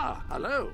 Ah, hello.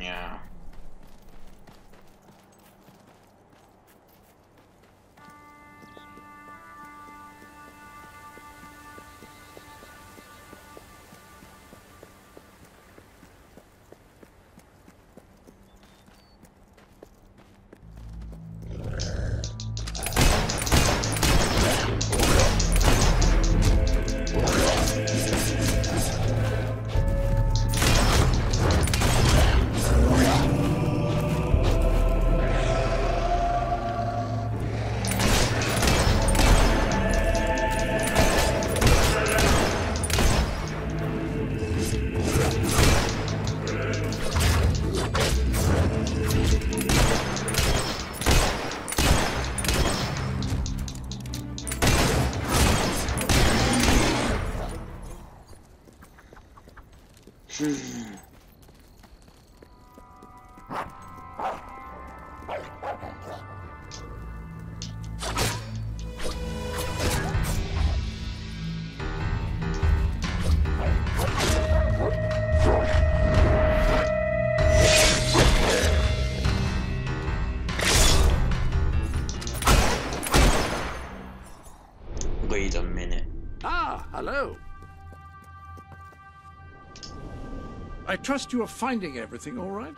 Yeah. Wait a minute. Ah, hello. I trust you are finding everything all right?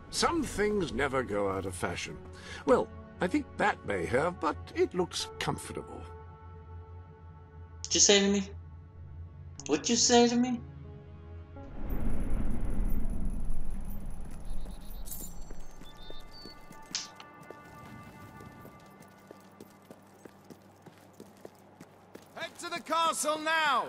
Some things never go out of fashion. Well, I think that may have, but it looks comfortable. What'd you say to me? What'd you say to me? Head to the castle now!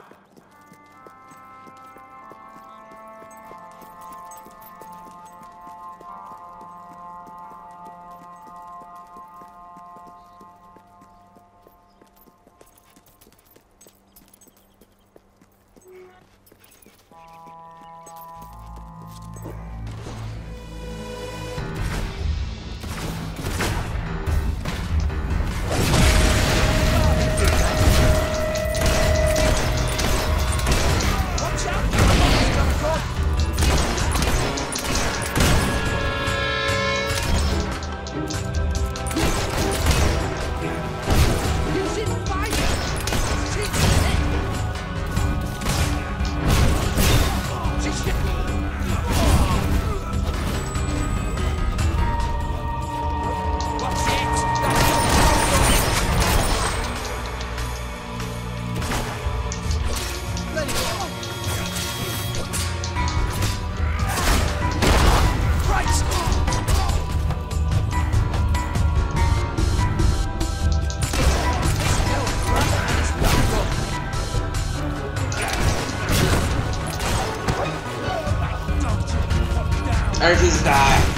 Earthies die.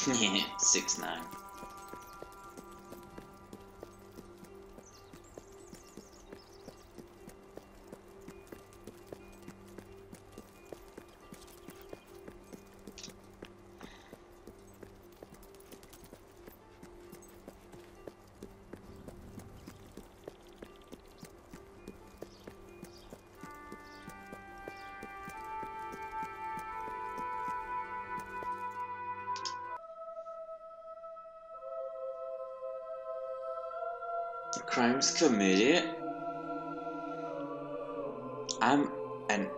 Yeah, 6-9. Crimes committed. I'm an.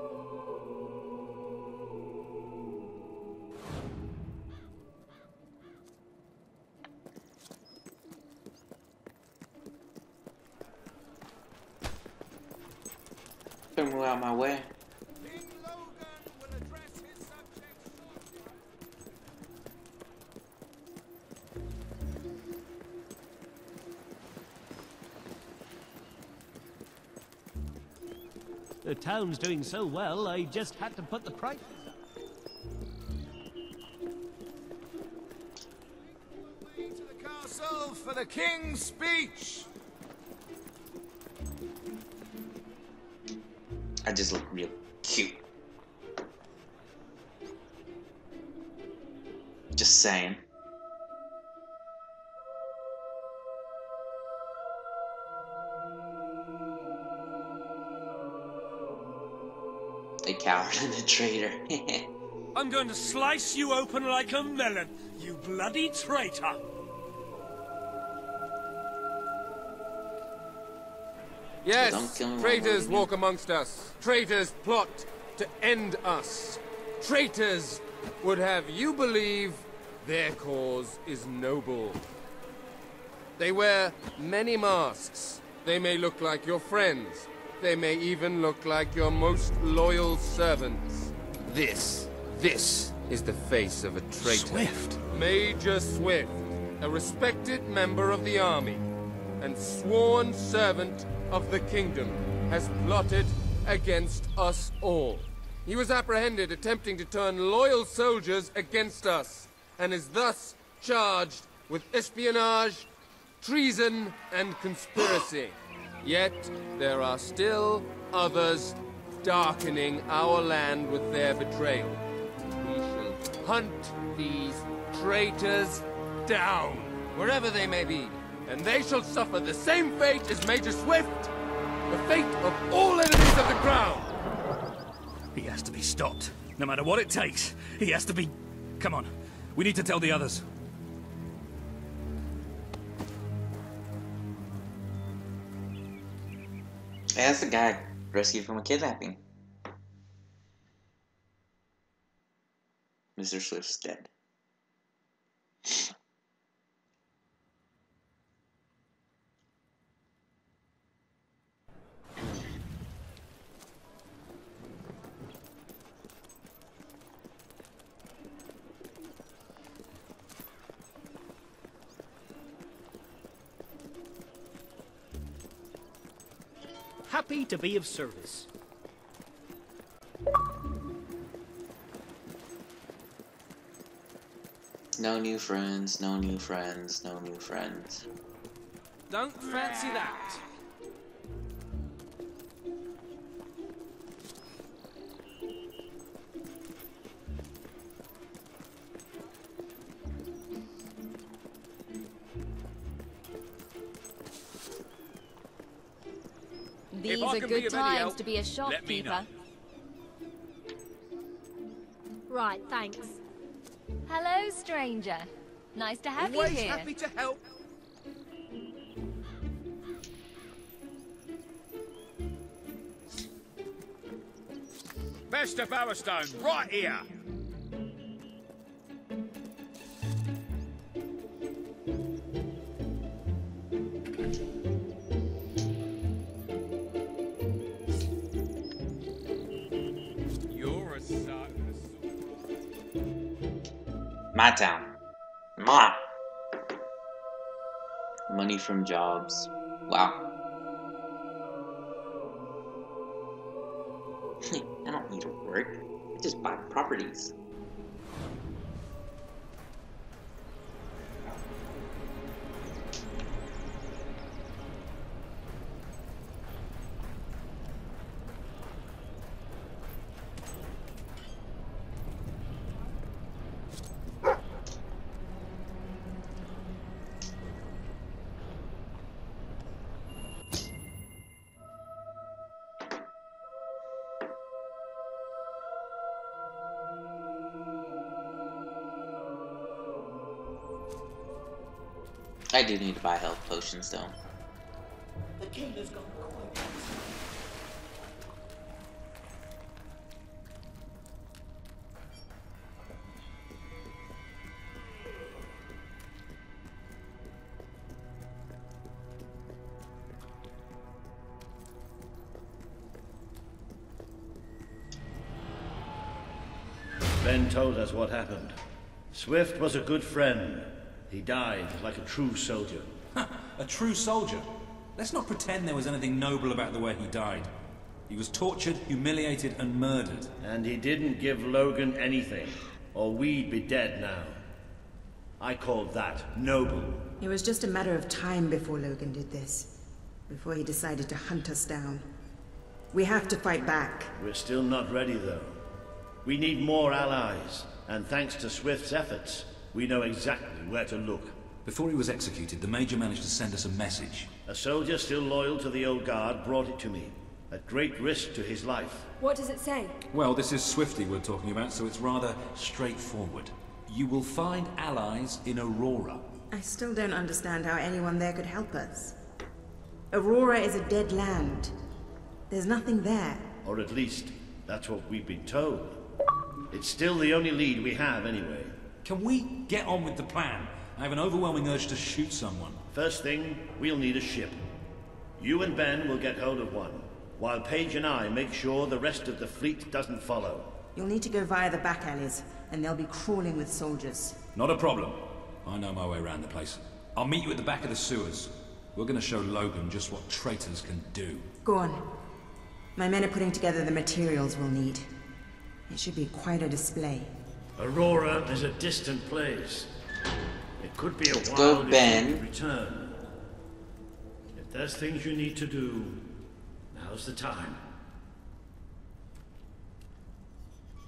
Don't move out of my way. King Logan will address his subjects shortly. The town's doing so well, I just had to put the prices up. Way to the castle for the king's speech. I just look real cute. Just saying. A coward and a traitor. I'm going to slice you open like a melon, you bloody traitor! Yes, kill me while I'm traitors moving walk amongst us. Traitors plot to end us. Traitors would have you believe their cause is noble. They wear many masks. They may look like your friends. They may even look like your most loyal servants. This is the face of a traitor. Swift. Major Swift, a respected member of the army and sworn servant of the kingdom, has plotted against us all. He was apprehended attempting to turn loyal soldiers against us, and is thus charged with espionage, treason, and conspiracy. Yet there are still others darkening our land with their betrayal. We shall hunt these traitors down, wherever they may be, and they shall suffer the same fate as Major Swift, the fate of all enemies of the crown. He has to be stopped. No matter what it takes, he has to be... Come on, we need to tell the others. Hey, that's the guy rescued from a kidnapping. Mr. Swift's dead. Happy to be of service. No new friends, no new friends, no new friends. Don't fancy that. These are good times to be a shopkeeper. Right, thanks. Hello, stranger. Nice to have Always you here. happy to help. Best of Bowerstone, right here. You're a son. My town. Ma! Money from jobs. Wow. I don't need to work. I just buy properties. I do need to buy health potions though. The king has gone quiet. Ben told us what happened. Swift was a good friend. He died like a true soldier. A true soldier? Let's not pretend there was anything noble about the way he died. He was tortured, humiliated, and murdered. And he didn't give Logan anything, or we'd be dead now. I called that noble. It was just a matter of time before Logan did this. Before he decided to hunt us down. We have to fight back. We're still not ready, though. We need more allies, and thanks to Swift's efforts, we know exactly where to look. Before he was executed, the Major managed to send us a message. A soldier still loyal to the old guard brought it to me, at great risk to his life. What does it say? Well, this is Swifty we're talking about, so it's rather straightforward. You will find allies in Aurora. I still don't understand how anyone there could help us. Aurora is a dead land. There's nothing there. Or at least, that's what we've been told. It's still the only lead we have, anyway. Can we get on with the plan? I have an overwhelming urge to shoot someone. First thing, we'll need a ship. You and Ben will get hold of one, while Paige and I make sure the rest of the fleet doesn't follow. You'll need to go via the back alleys, and they'll be crawling with soldiers. Not a problem. I know my way around the place. I'll meet you at the back of the sewers. We're gonna show Logan just what traitors can do. Go on. My men are putting together the materials we'll need. It should be quite a display. Aurora is a distant place. It could be a while go, before Ben. you return. If there's things you need to do, now's the time.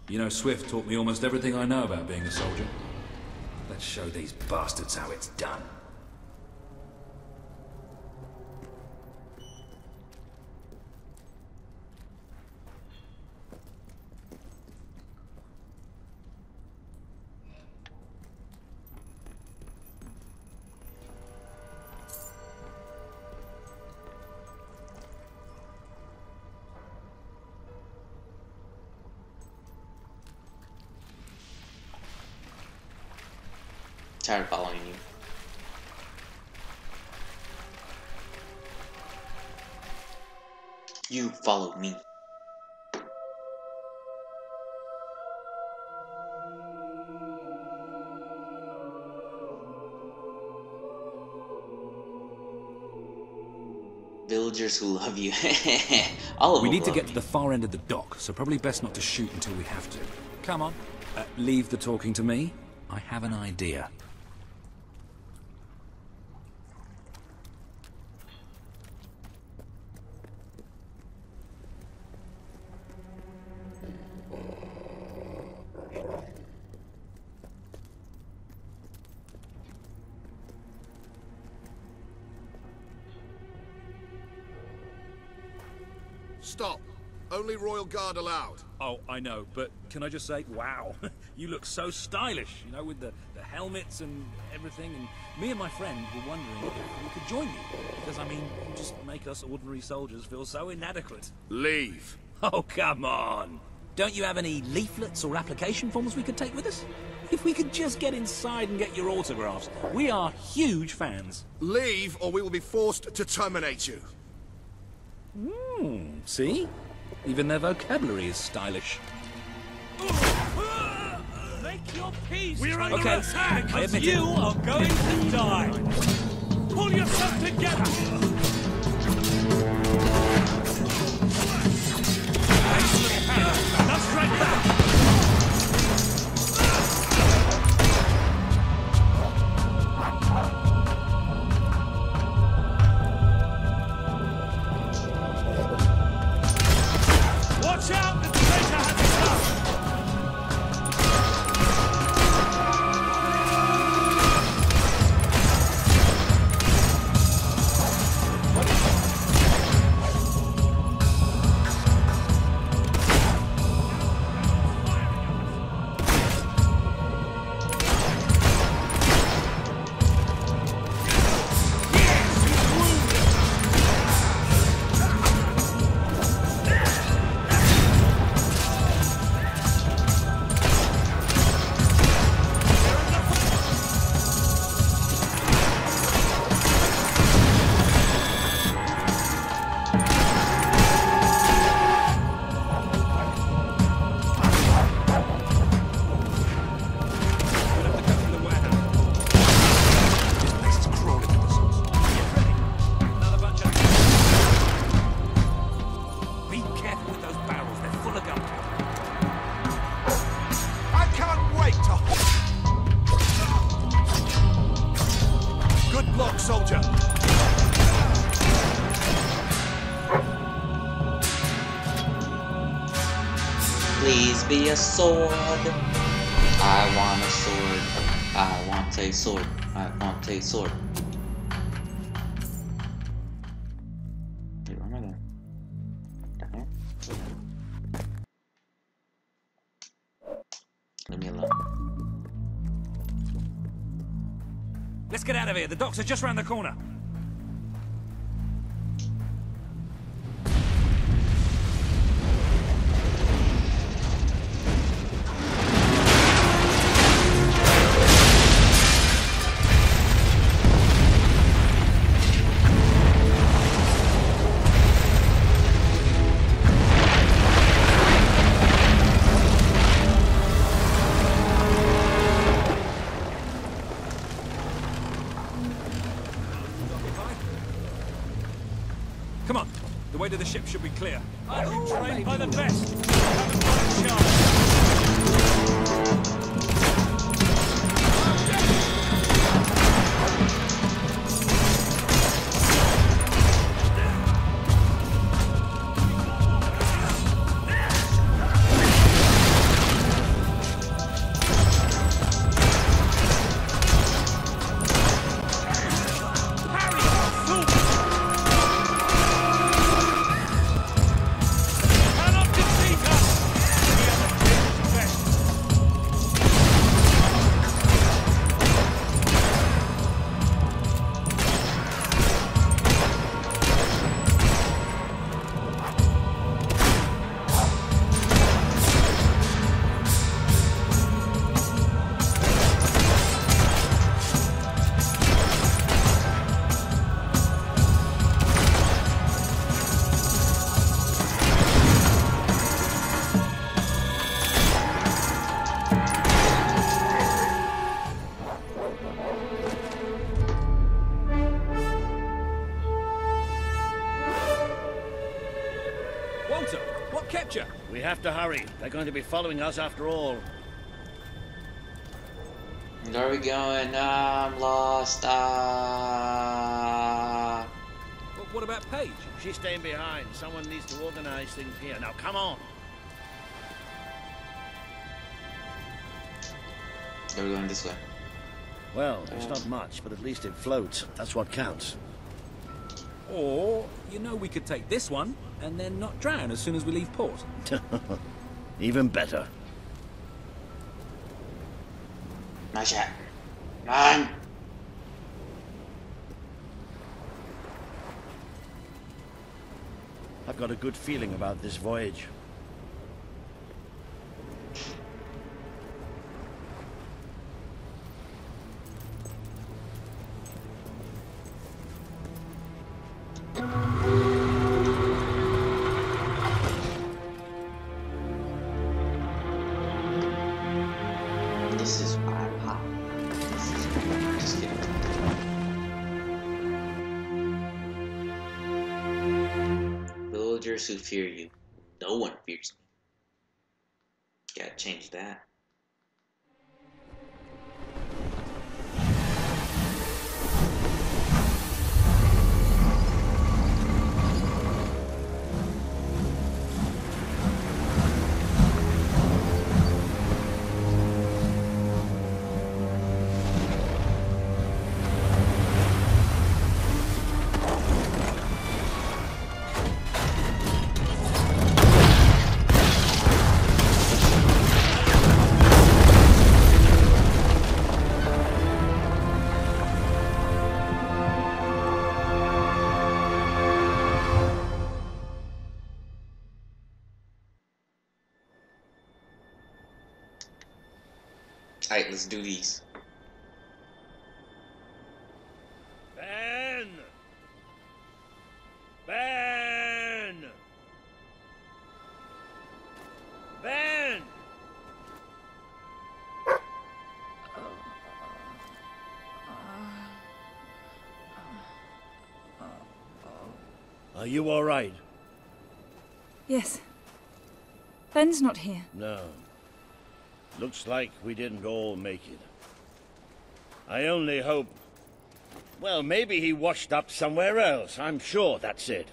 You know, Swift taught me almost everything I know about being a soldier. Let's show these bastards how it's done. Tired of following you. You follow me. Villagers who love you. All of We them need to love get to the far end of the dock, so probably best not to shoot until we have to. Come on. Leave the talking to me. I have an idea. Stop. Only Royal Guard allowed. Oh, I know, but can I just say, wow, you look so stylish, you know, with the helmets and everything, and me and my friend were wondering if we could join you, because, I mean, you just make us ordinary soldiers feel so inadequate. Leave. Oh, come on. Don't you have any leaflets or application forms we could take with us? If we could just get inside and get your autographs. We are huge fans. Leave, or we will be forced to terminate you. See? Even their vocabulary is stylish. They your peace, We're traitor, okay. I because admit you it. are going to die. Pull yourself together. Now straight back. Watch out, the traitor has his gun! soldier. Please be a sword. I want a sword. I want a sword. I want a sword. Wait, where am I going? Down here? Leave me alone. Let's get out of here. The docks are just round the corner. Come on, the way to the ship should be clear. I've been trained by the best. Haven't got a chance. Walter, what kept you? We have to hurry. They're going to be following us after all. Where are we going? I'm lost. What about Paige? She's staying behind. Someone needs to organize things here. Now, come on. We're going this way. Well, it's not much, but at least it floats. That's what counts. Or, you know, we could take this one and then not drown as soon as we leave port. Even better. Nice shot. Man! I've got a good feeling about this voyage. The Others who fear you. No one fears me. Gotta change that. Alright, let's do these. Ben! Ben! Ben! Are you all right? Yes. Ben's not here. No. Looks like we didn't all make it. I only hope... Well, maybe he washed up somewhere else. I'm sure that's it.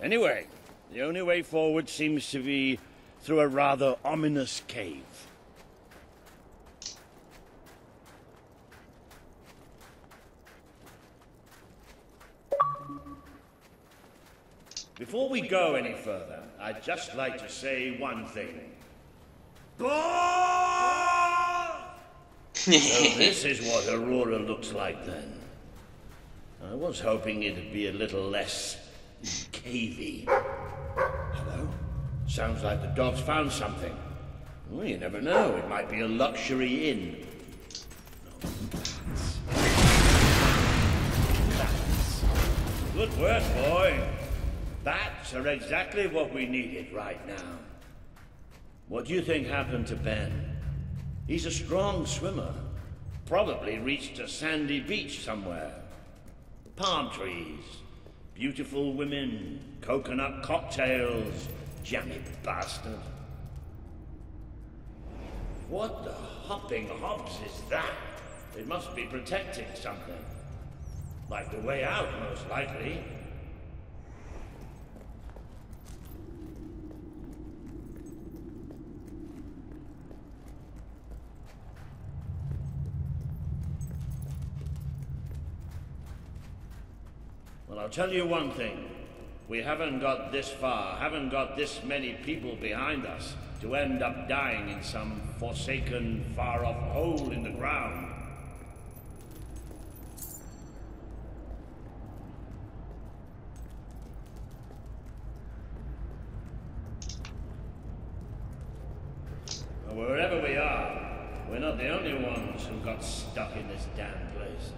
Anyway, the only way forward seems to be through a rather ominous cave. Before we go any further, I'd just like to say one thing. So this is what Aurora looks like then. I was hoping it'd be a little less cavey. Hello? Sounds like the dogs found something. Well, you never know, it might be a luxury inn. Good work, boy. Bats are exactly what we needed right now. What do you think happened to Ben? He's a strong swimmer. Probably reached a sandy beach somewhere. Palm trees, beautiful women, coconut cocktails, jammy bastard. What the hopping hops is that? It must be protecting something. Like the way out, most likely. Well, I'll tell you one thing. We haven't got this far, haven't got this many people behind us to end up dying in some forsaken, far-off hole in the ground. Well, wherever we are, we're not the only ones who got stuck in this damn place.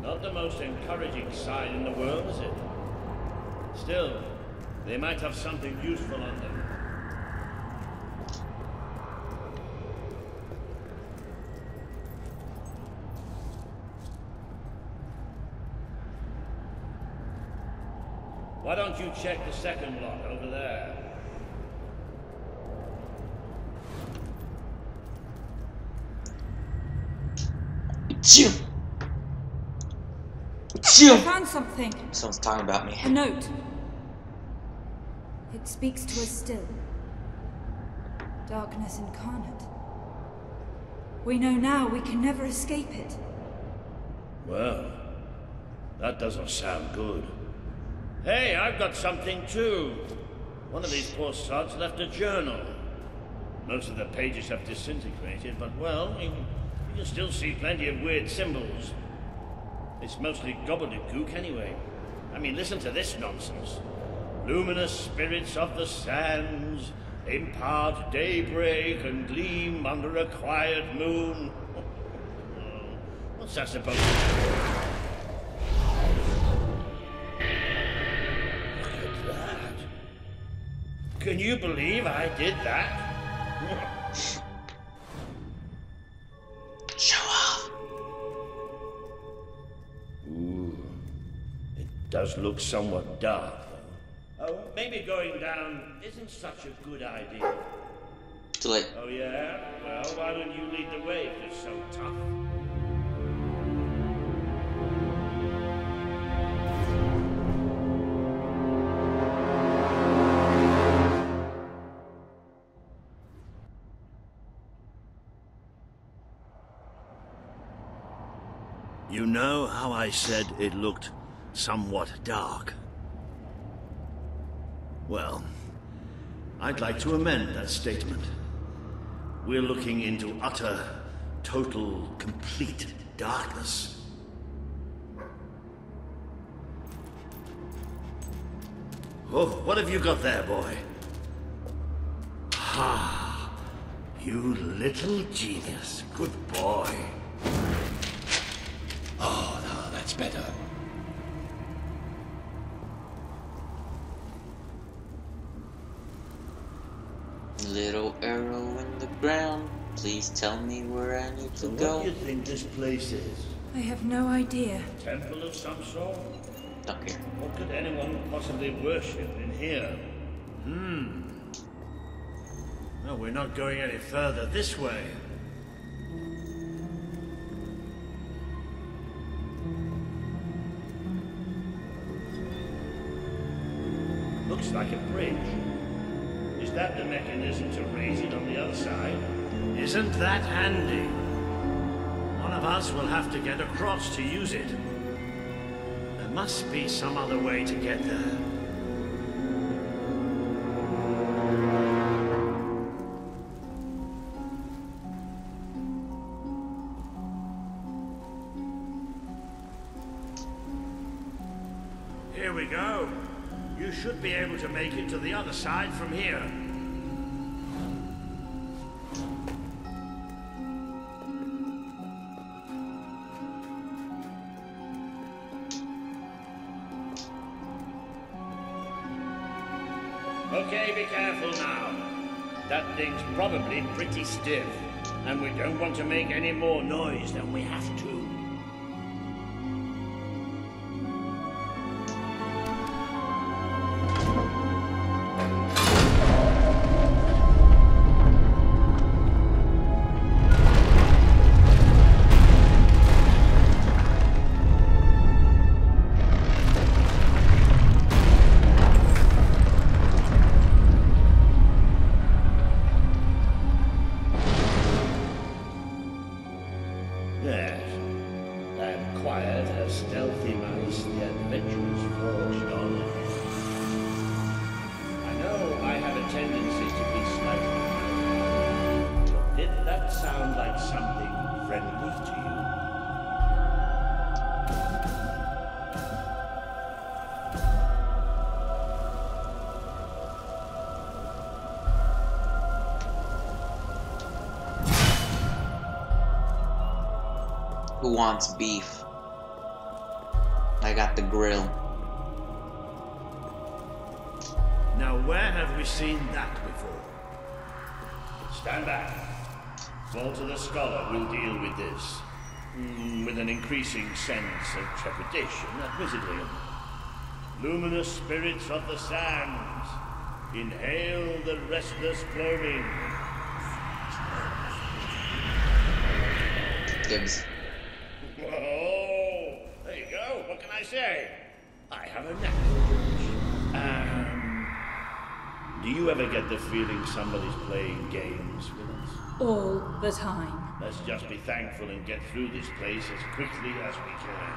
Not the most encouraging sign in the world, is it? Still, they might have something useful on them. Why don't you check the second lot over there? I found something. Someone's talking about me. A note. It speaks to us still. Darkness incarnate. We know now we can never escape it. Well, that doesn't sound good. Hey, I've got something too. One of these poor sods left a journal. Most of the pages have disintegrated, but well, you can still see plenty of weird symbols. It's mostly gobbledygook anyway. I mean, listen to this nonsense. Luminous spirits of the sands impart daybreak and gleam under a quiet moon. What's that supposed to be? Look at that. Can you believe I did that? Show off. Does look somewhat dark, though. Oh, maybe going down isn't such a good idea. Too late. Oh, yeah? Well, why don't you lead the way if you're so tough? You know how I said it looked somewhat dark? Well, I'd like to amend that statement. We're looking into utter, total, complete darkness. Oh, what have you got there, boy? Ah, you little genius. Good boy. Oh, no, that's better. Little arrow in the ground. Please tell me where I need to go. What do you think this place is? I have no idea. Temple of some sort? Okay. What could anyone possibly worship in here? No, we're not going any further this way. Looks like a bridge. Is that the mechanism to raise it on the other side? Isn't that handy? One of us will have to get across to use it. There must be some other way to get there. Here we go. You should be able to make it to the other side from here. Okay, be careful now. That thing's probably pretty stiff, and we don't want to make any more noise than we have to. Yes, and quiet as stealthy mice the adventurers forged on. I know I have a tendency to be slightly... But did that sound like something friendly to you? Who wants beef? I got the grill. Now, where have we seen that before? Stand back. Walter the Scholar will deal with this. With an increasing sense of trepidation, admittedly. Luminous spirits of the sands, inhale the restless gloaming. Dibs. Oh, there you go. What can I say? I have a knack. Do you ever get the feeling somebody's playing games with us? All the time. Let's just be thankful and get through this place as quickly as we can.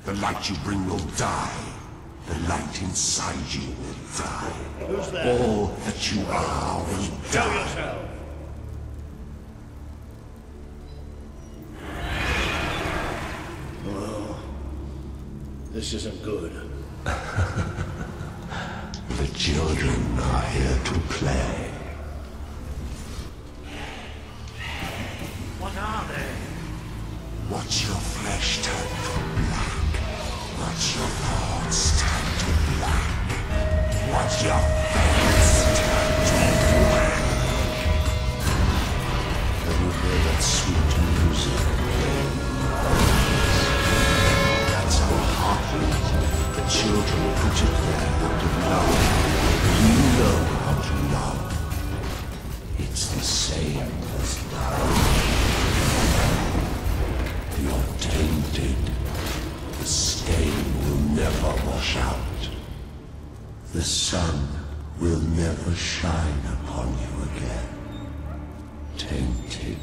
The light you bring will die. The light inside you will die. Who's there? All that you are will Show die. yourself. Oh, this isn't good. The children are here to play. What are they? Watch your flesh turn to black. Watch your thoughts turn to black. Watch your face turn to flush out. The sun will never shine upon you again. Tainted,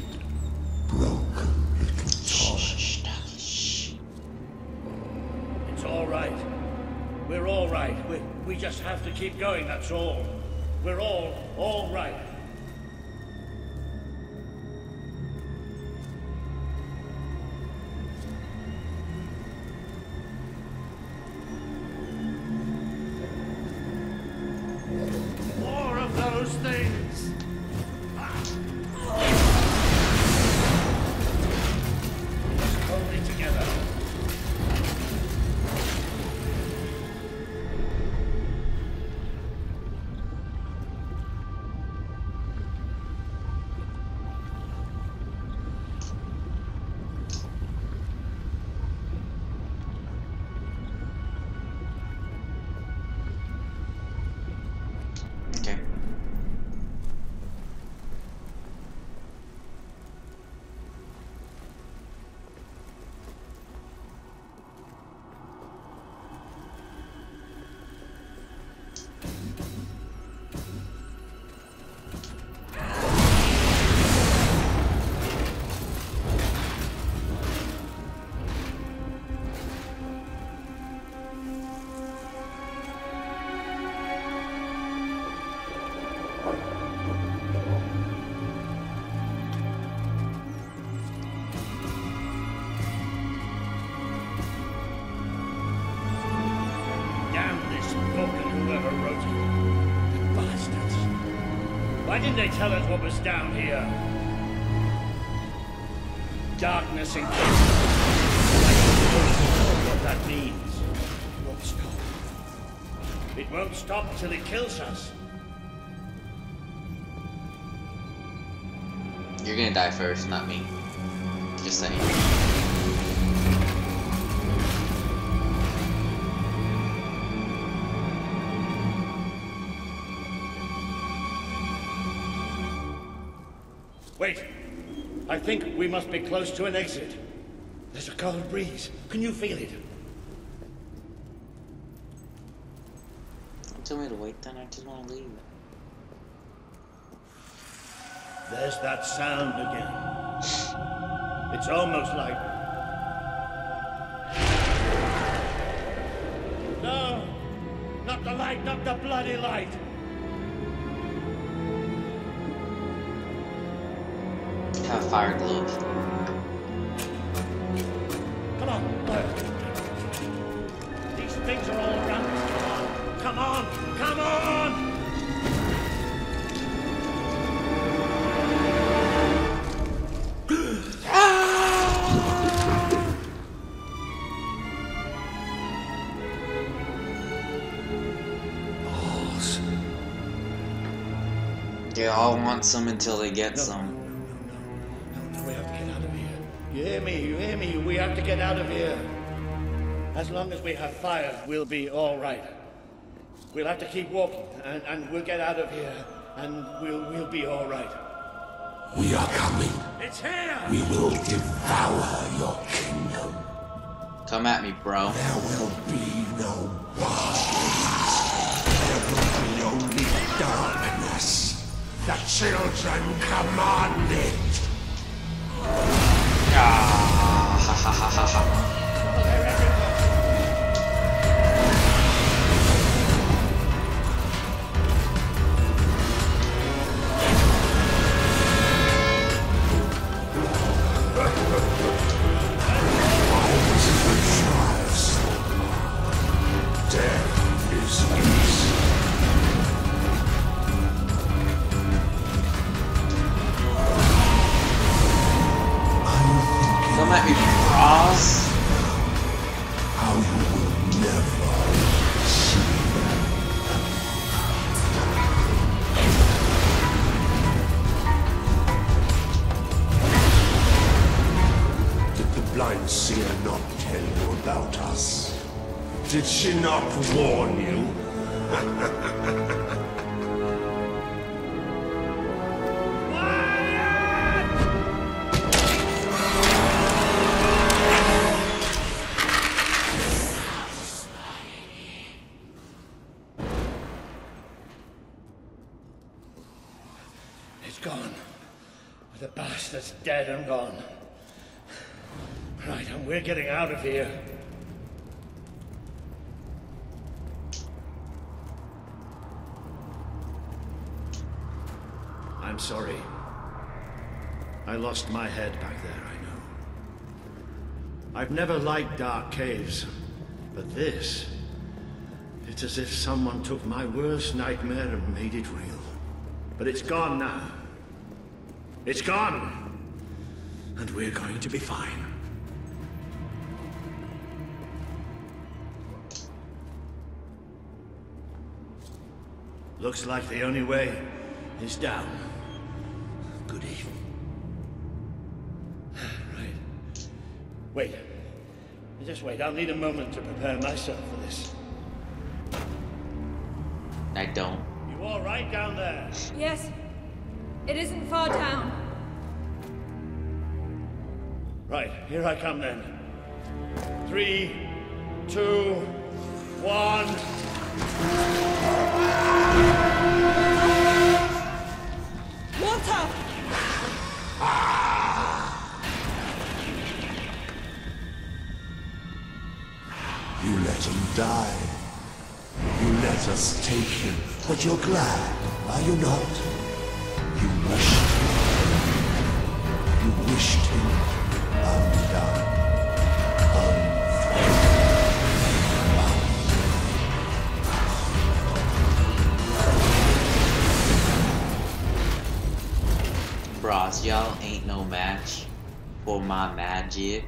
broken little toy. It's all right. We're all right. We just have to keep going, that's all. We're all right. More of those things! Let's hold it together. Okay. Damn this book and whoever wrote it. The bastards. Why didn't they tell us what was down here? Darkness and what that means. It won't stop. It won't stop till it kills us. You're gonna die first, not me. Just saying. Wait. I think we must be close to an exit. There's a cold breeze. Can you feel it? Don't tell me to wait then, I just wanna leave. There's that sound again. It's almost like... No! Not the light, not the bloody light! Have a fire glove. Come on, these things are all around us. Come on! Come on! They all want some until they get some. No, we have to get out of here. You hear me? You hear me? We have to get out of here. As long as we have fire, we'll be all right. We'll have to keep walking, and we'll get out of here, and we'll be all right. We are coming. It's here! We will devour your kingdom. Come at me, bro. There will be no bodies. There will be only darkness. The children command it. Ah, ha ha ha ha ha. Death is easy. Come at me, bros. How you will never see. Did the blind seer not tell you about us? Did she not warn you? bastard's dead and gone. Right, and we're getting out of here. I'm sorry. I lost my head back there, I know. I've never liked dark caves, but this... It's as if someone took my worst nightmare and made it real. But it's gone now. It's gone! And we're going to be fine. Looks like the only way is down. Goody. Right. Wait. Just wait. I'll need a moment to prepare myself for this. I don't. You all right down there? Yes. It isn't far down. Right. Here I come then. 3, 2, 1... Water! You let him die. You let us take him, but you're glad, are you not? You wished him undone, Bros, y'all ain't no match for my magic.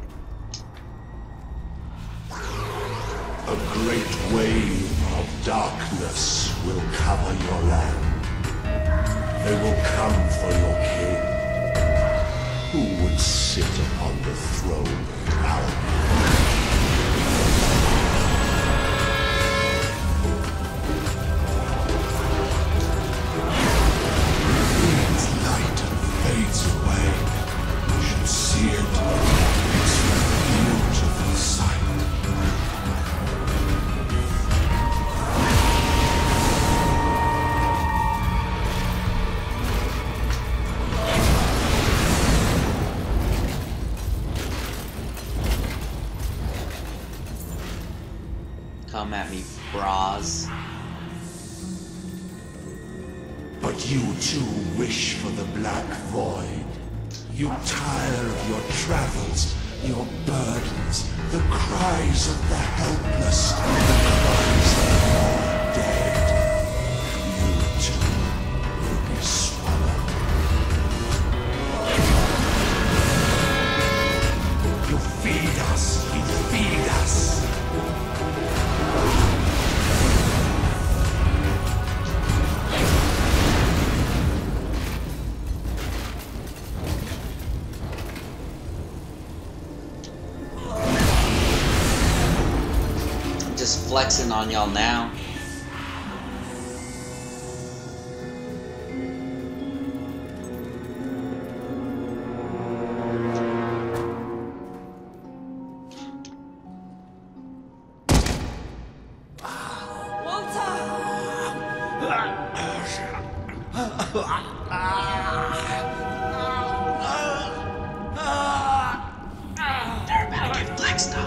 A great wave of darkness will cover your land. They will come for your king. Who would sit upon the throne proudly? Fades away. You should see it. It's a beautiful sight. Come at me, bras. But you too wish for the Black Void. You tire of your travels, your burdens, the cries of the helpless, the cries of the dead. You too will be swallowed. You feed us, you feed us. Just flexing on y'all now. They're about to get flexed on.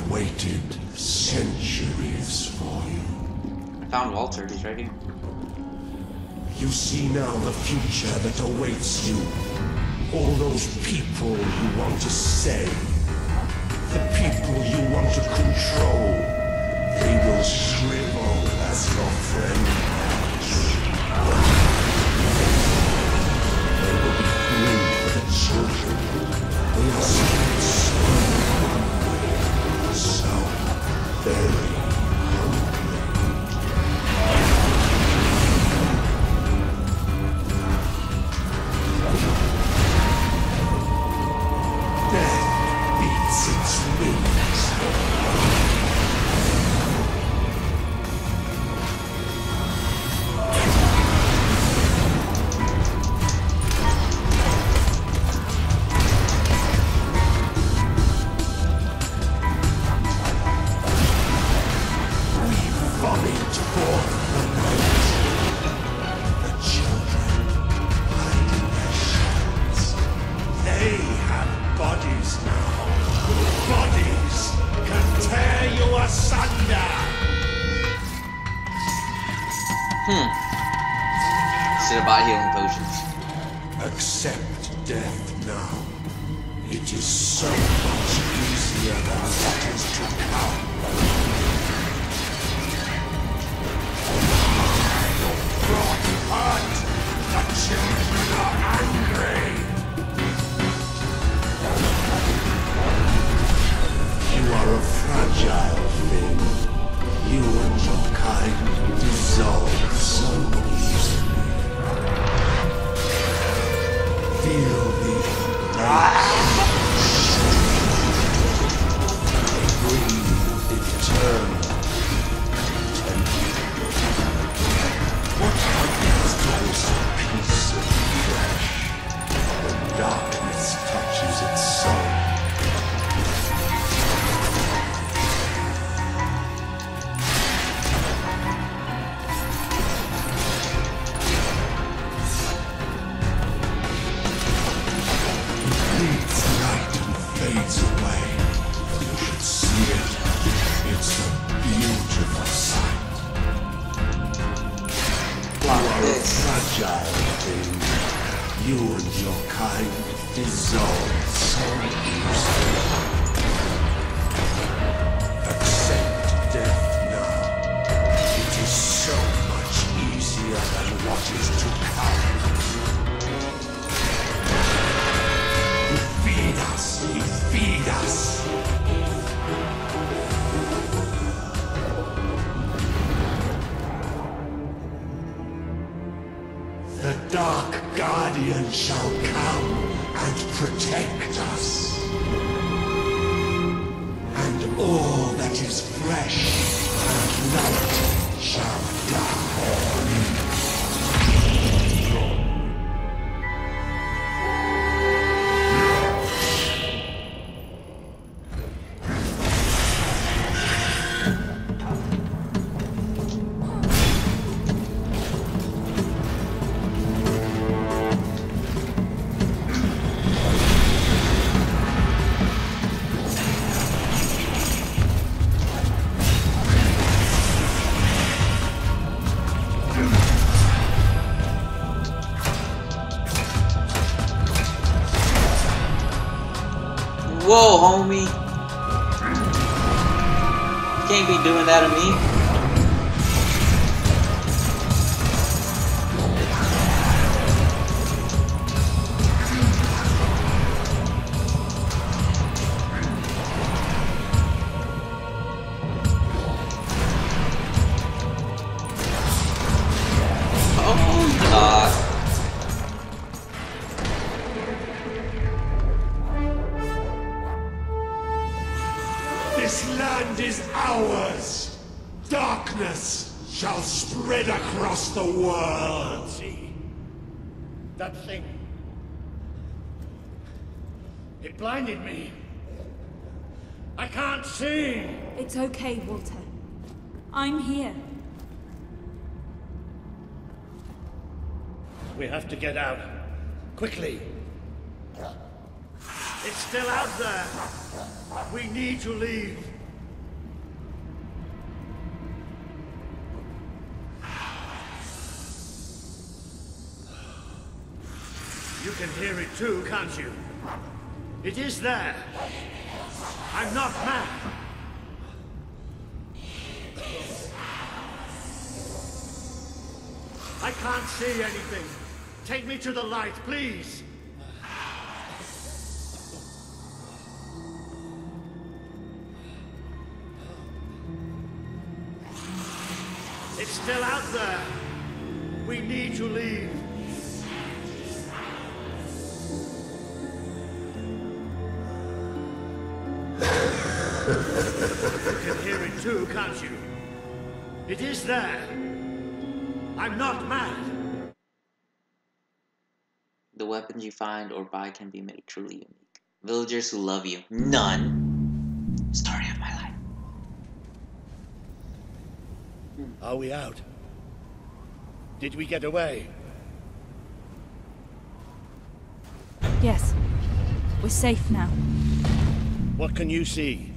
Waited centuries for you. I found Walter, he's right here. You see now the future that awaits you. All those people you want to save. The people you want to control. They will shrivel as your friends. They will be food for the children. They are spirits so very hungry. Death beats its wings. Is it about healing potions? Accept death now. It is so much easier than what is to come. Brought hurt. The children are angry. You are a fragile thing. You and your kind dissolve so easily. Feel the embrace. Breathe eternal contentment. What happens to this piece of flesh when darkness touches its soul? Fades away. You should see it. It's a beautiful sight. You are a fragile thing. You and your kind dissolve so easily. Accept death now. It is so much easier than what is to come. Feed us, you feed us. The Dark Guardian shall come and protect us. And all that is fresh and light shall die. Whoa, homie. You can't be doing that to me. Oh, God. This land is ours. Darkness shall spread across the world. See? That thing. It blinded me. I can't see. It's okay, Walter. I'm here. We have to get out. Quickly. It's still out there. We need to leave. You can hear it too, can't you? It is there. I'm not mad. I can't see anything. Take me to the light, please. It's still out there. We need to leave. You can hear it too, can't you? It is there. I'm not mad. The weapons you find or buy can be made truly unique. Villagers who love you. None. Story of my life. Are we out? Did we get away? Yes. We're safe now. What can you see?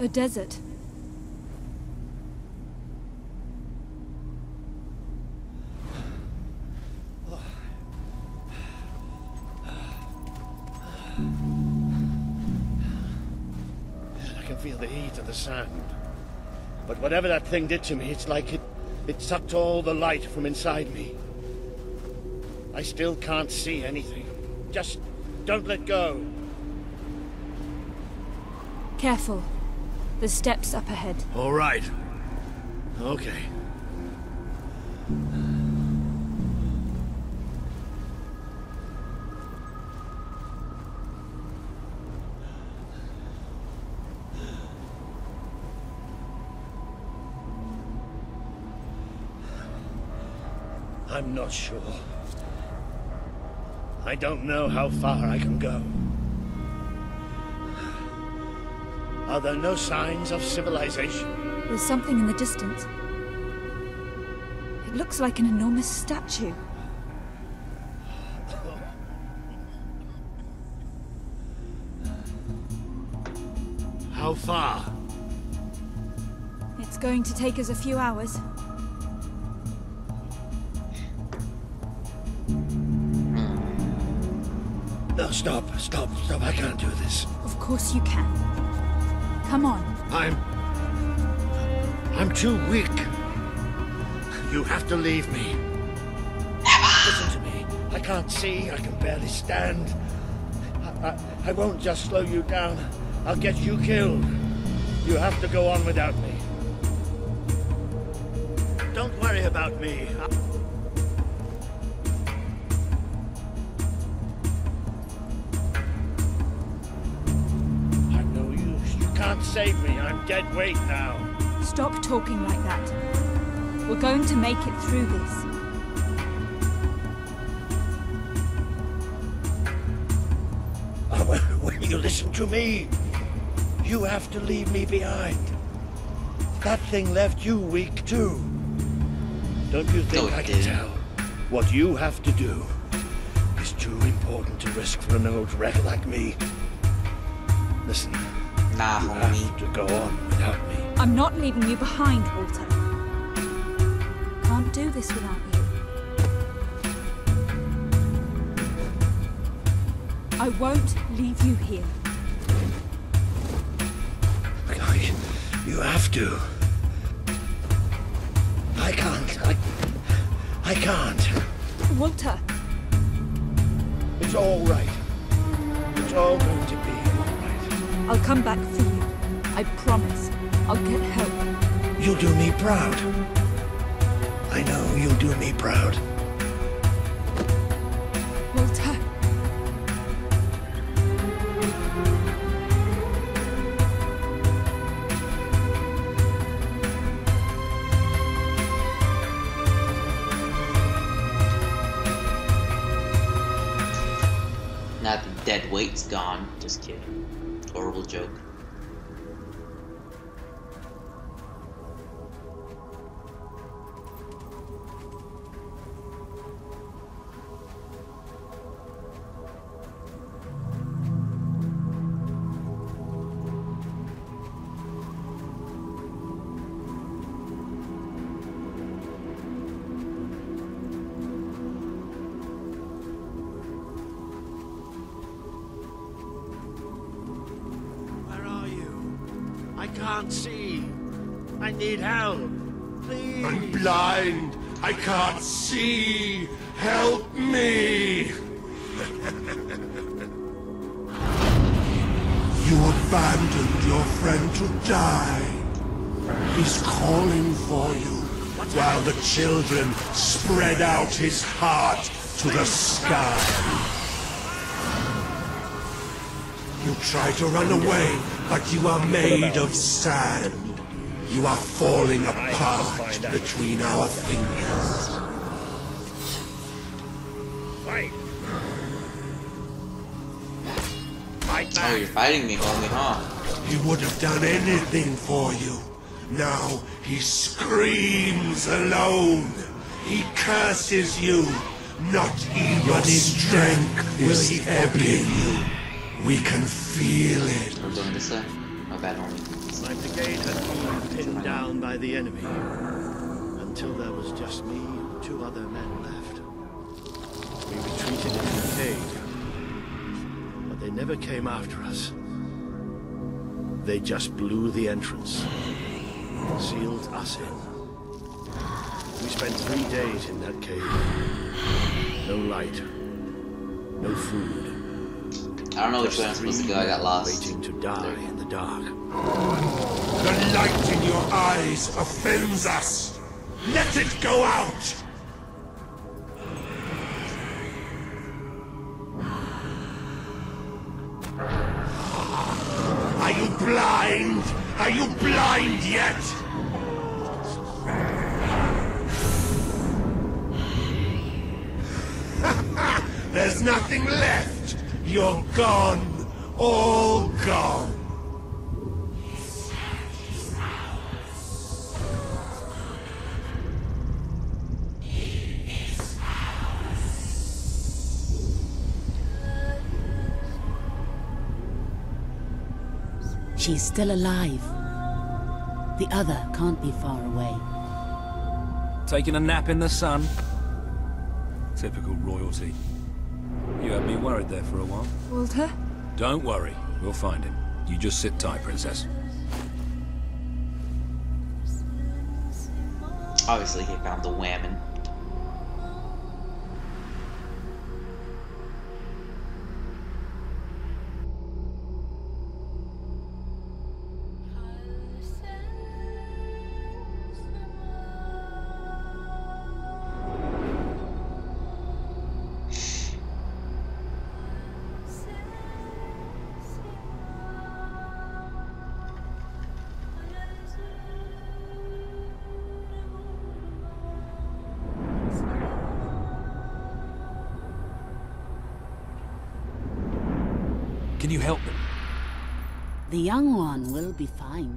A desert. I can feel the heat of the sand. But whatever that thing did to me, it's like it sucked all the light from inside me. I still can't see anything. Just don't let go. Careful. The steps up ahead. All right. Okay. I'm not sure. I don't know how far I can go. Are there no signs of civilization? There's something in the distance. It looks like an enormous statue. How far? It's going to take us a few hours. No, stop. I can't do this. Of course you can. Come on. I'm too weak. You have to leave me. Listen to me. I can't see. I can barely stand. I won't just slow you down. I'll get you killed. You have to go on without me. Don't worry about me. I'm no use. You can't save me. I'm dead weight now. Stop talking like that. We're going to make it through this. Will you listen to me? You have to leave me behind. That thing left you weak too. Don't you think I can tell? What you have to do is too important to risk for an old wreck like me. Listen, you have to go on without me. I'm not leaving you behind, Walter. Can't do this without you. I won't leave you here. You have to. I can't. I can't. Walter. It's all right. It's all going to be all right. I'll come back for you. I promise. I'll get help. You'll do me proud. I know you'll do me proud. Walter. Now the dead weight's gone. Just kidding. Horrible joke. I can't see. I need help. Please. I'm blind. I can't see. Help me. You abandoned your friend to die. He's calling for you, while the children spread out his heart to the sky. You try to run away, but you are made of sand. You are falling apart between our fingers. Fight! Fight back! Oh, you're fighting me, homie, huh? He would have done anything for you. Now he screams alone. He curses you. Not even your strength is ebbing. We can feel it. My bad, homie. My brigade had been pinned down by the enemy until there was just me and 2 other men left. We retreated into the cave, but they never came after us. They just blew the entrance, sealed us in. We spent 3 days in that cave. No light, no food. I don't know which way I'm supposed to go, I got lost. Waiting to die in the dark. The light in your eyes offends us! Let it go out! Are you blind? Are you blind yet? There's nothing left! You're gone! All gone! She's still alive. The other can't be far away. Taking a nap in the sun? Typical royalty. You had me worried there for a while. Walter? Don't worry, we'll find him. You just sit tight, Princess. Obviously, he found the whammon. Can you help them? The young one will be fine.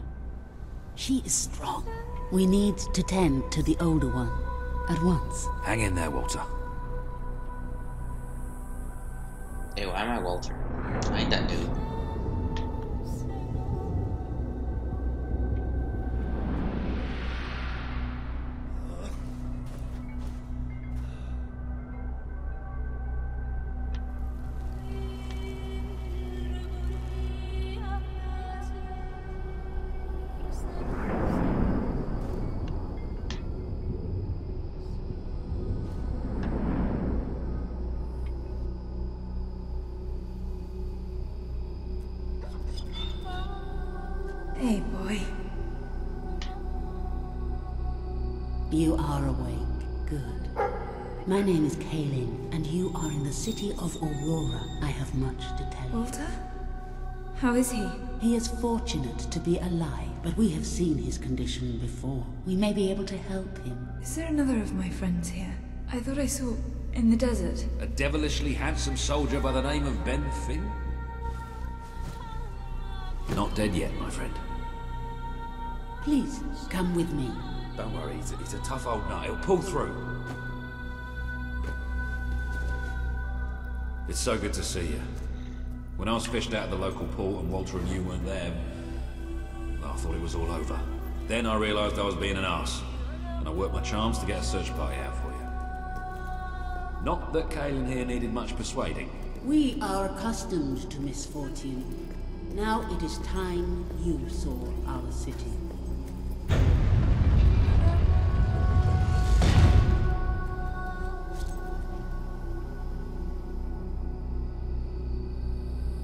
She is strong. We need to tend to the older one at once. Hang in there, Walter. Hey, why am I Walter? I ain't that dude. Hey, boy. You are awake. Good. My name is Kaelin, and you are in the city of Aurora. I have much to tell you. Walter? How is he? He is fortunate to be alive, but we have seen his condition before. We may be able to help him. Is there another of my friends here? I thought I saw in the desert. A devilishly handsome soldier by the name of Ben Finn? Not dead yet, my friend. Please, come with me. Don't worry, he's a tough old nut. He'll pull through. It's so good to see you. When I was fished out of the local port and Walter and you weren't there, I thought it was all over. Then I realised I was being an arse, and I worked my charms to get a search party out for you. Not that Kaelin here needed much persuading. We are accustomed to misfortune. Now it is time you saw our city.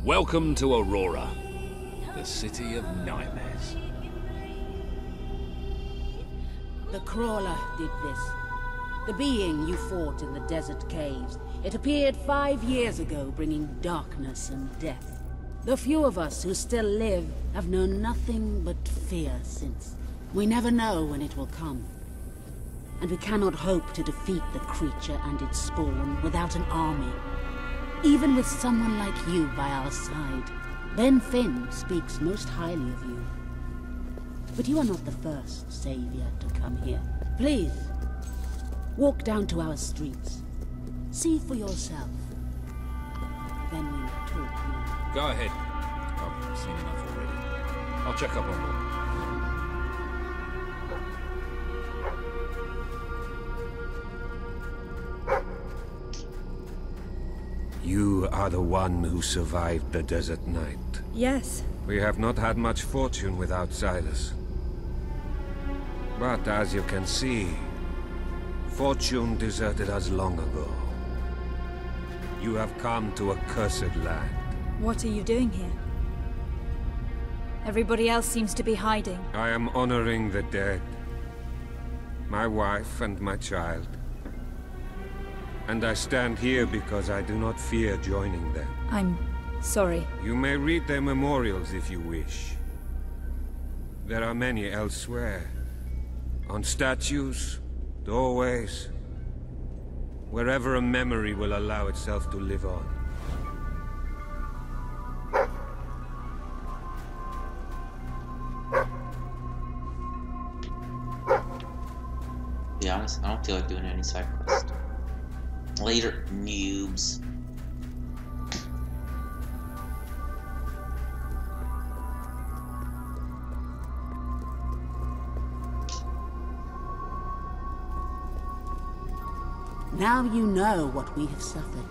Welcome to Aurora, the city of nightmares. The Crawler did this. The being you fought in the desert caves. It appeared 5 years ago, bringing darkness and death. The few of us who still live have known nothing but fear since. We never know when it will come. And we cannot hope to defeat the creature and its spawn without an army. Even with someone like you by our side. Ben Finn speaks most highly of you. But you are not the first savior to come here. Please, walk down to our streets. See for yourself. Then we will talk more. Go ahead. I've seen enough already. I'll check up on them. You are the one who survived the desert night. Yes. We have not had much fortune with outsiders. But as you can see, fortune deserted us long ago. You have come to a cursed land. What are you doing here? Everybody else seems to be hiding. I am honoring the dead. My wife and my child. And I stand here because I do not fear joining them. I'm sorry. You may read their memorials if you wish. There are many elsewhere. On statues, doorways, wherever a memory will allow itself to live on. To be honest, I don't feel like doing any side quest. Later, noobs. Now you know what we have suffered.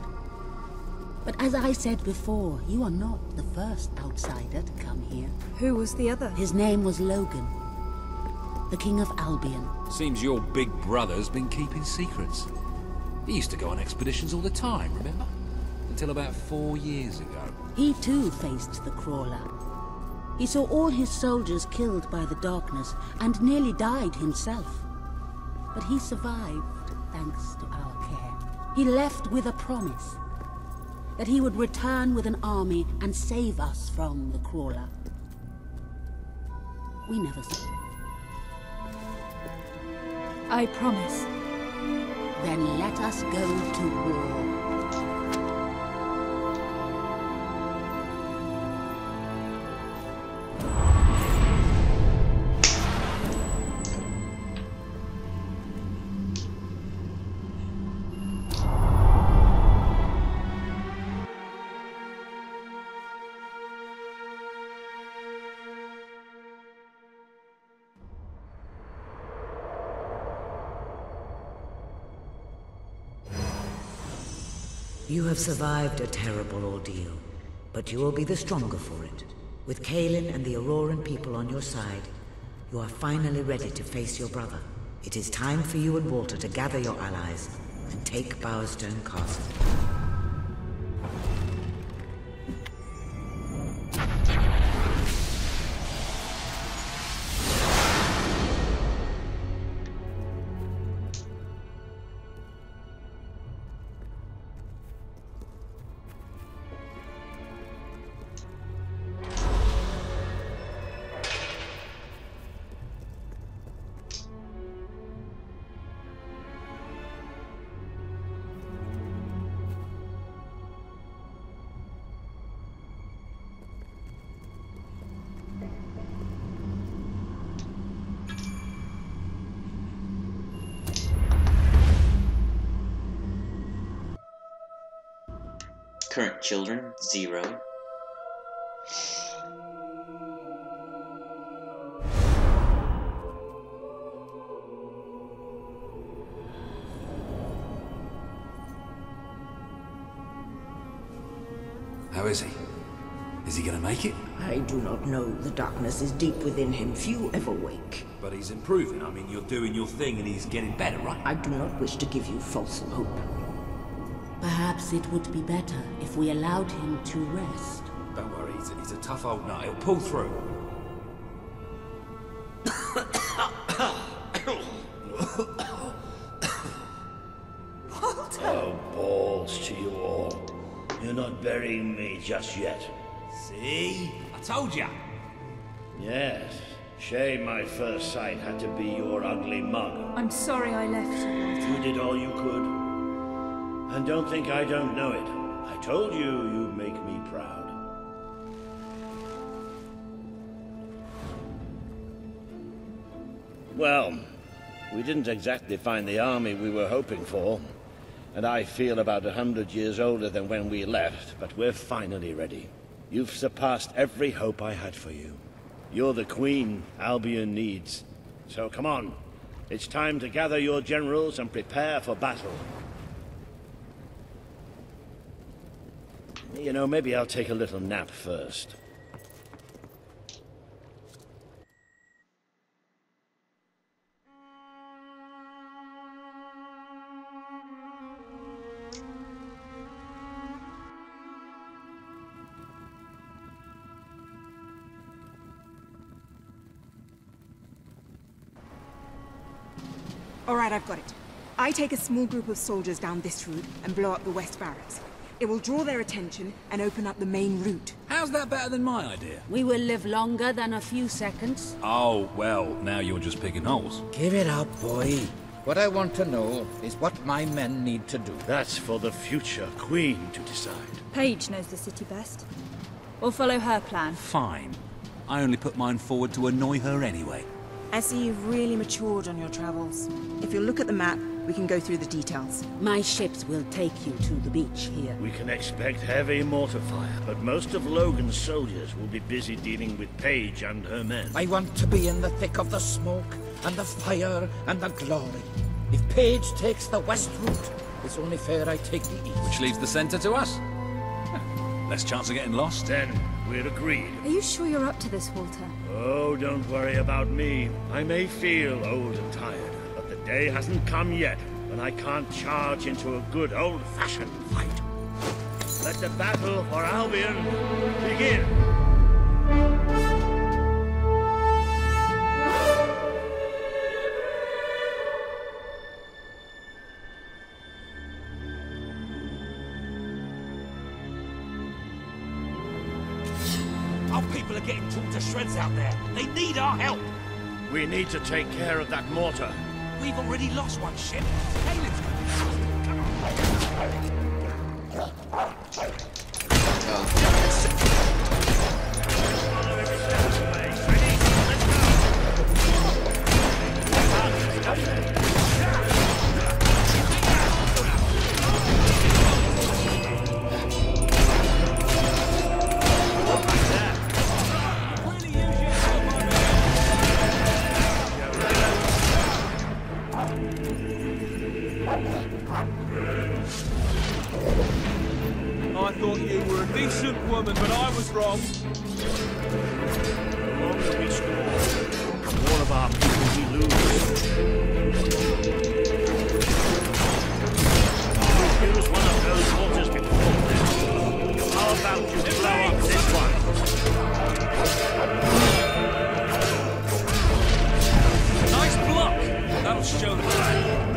But as I said before, you are not the first outsider to come here. Who was the other? His name was Logan, the King of Albion. Seems your big brother's been keeping secrets. He used to go on expeditions all the time, remember? Until about 4 years ago. He too faced the Crawler. He saw all his soldiers killed by the darkness and nearly died himself. But he survived thanks to our care. He left with a promise that he would return with an army and save us from the Crawler. We never saw. I promise. Then let us go to war. You have survived a terrible ordeal, but you will be the stronger for it. With Kaelin and the Auroran people on your side, you are finally ready to face your brother. It is time for you and Walter to gather your allies and take Bowerstone Castle. Current children, 0. How is he? Is he gonna make it? I do not know. The darkness is deep within him. Few ever wake. But he's improving. I mean, you're doing your thing and he's getting better, right? I do not wish to give you false hope. Perhaps it would be better if we allowed him to rest. Don't worry, he's a tough old nut. He'll pull through. Oh, balls to you all. You're not burying me just yet. See? I told ya! Yes. Shame my first sight had to be your ugly mug. I'm sorry I left you. You did all you could. And don't think I don't know it. I told you you'd make me proud. Well, we didn't exactly find the army we were hoping for. And I feel about 100 years older than when we left, but we're finally ready. You've surpassed every hope I had for you. You're the queen Albion needs. So come on. It's time to gather your generals and prepare for battle. You know, maybe I'll take a little nap first. All right, I've got it. I take a small group of soldiers down this route and blow up the west barracks. It will draw their attention and open up the main route. How's that better than my idea? We will live longer than a few seconds. Oh, well, now you're just picking holes. Give it up, boy. What I want to know is what my men need to do. That's for the future queen to decide. Paige knows the city best. We'll follow her plan. Fine. I only put mine forward to annoy her anyway. I see you've really matured on your travels. If you'll look at the map, we can go through the details. My ships will take you to the beach here. We can expect heavy mortar fire, but most of Logan's soldiers will be busy dealing with Paige and her men. I want to be in the thick of the smoke, and the fire, and the glory. If Paige takes the west route, it's only fair I take the east. Which leaves the center to us. Less chance of getting lost. Then we're agreed. Are you sure you're up to this, Walter? Oh, don't worry about me. I may feel old and tired, but the day hasn't come yet when I can't charge into a good old-fashioned fight. Let the battle for Albion begin! Our people are getting torn to shreds out there. They need our help. We need to take care of that mortar. We've already lost one ship. Caelin's I thought you were a decent woman, but I was wrong. The longer we score, the more of our people we lose. We've used one of those mortars before. How about you blow up this one? Nice block! That'll show the plan.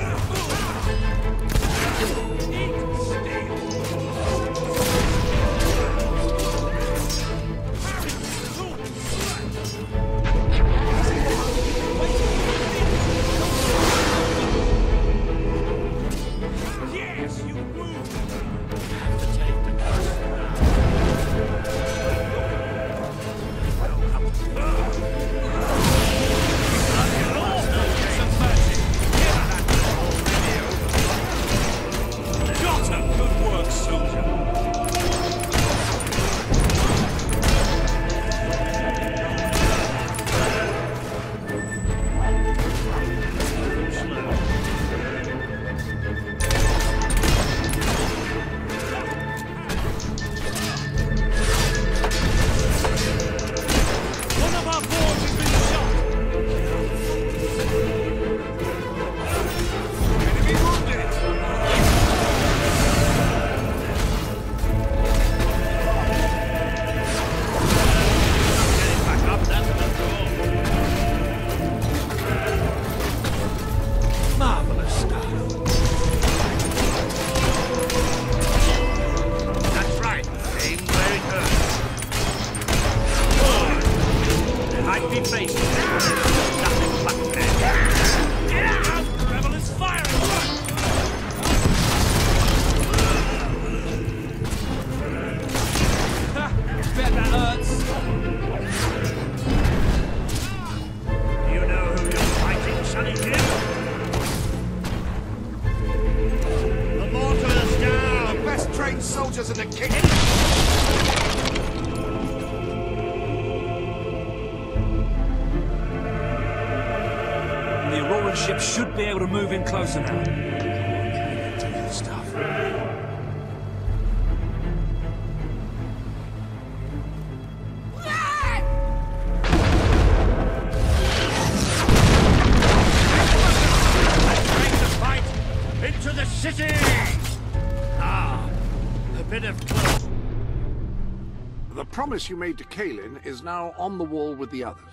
Soldiers in the kingdom. Auroran ship should be able to move in closer now. Stuff. Into the city! Ah, a bit of close. The promise you made to Kaelin is now on the wall with the others.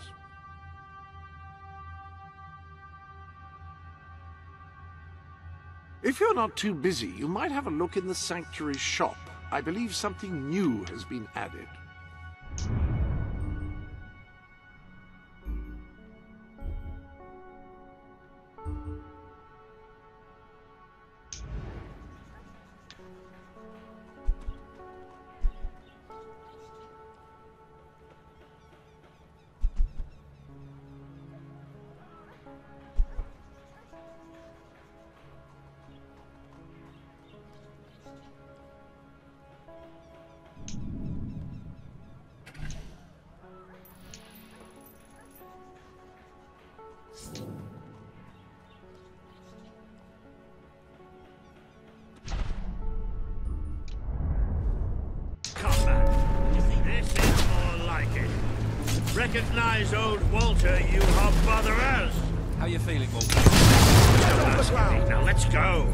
If you're not too busy, you might have a look in the Sanctuary shop. I believe something new has been added. Recognize old Walter, you hobfatherers! How you feeling, Walter? Don't ask me. Now let's go!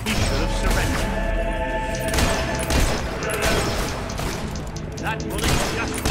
He should have surrendered. That bullet just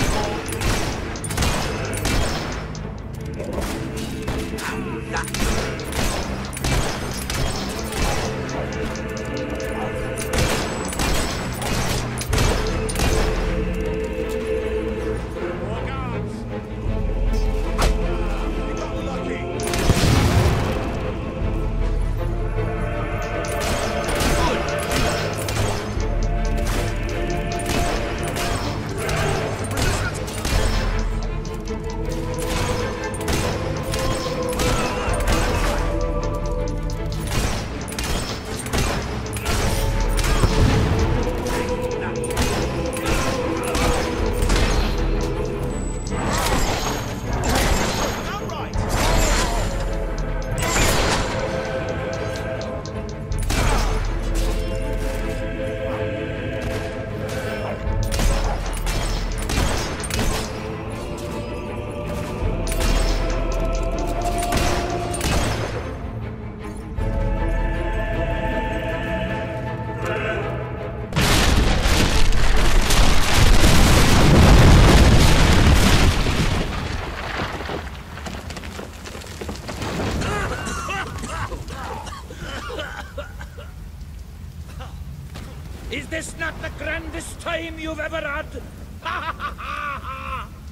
Is this not the grandest time you've ever had?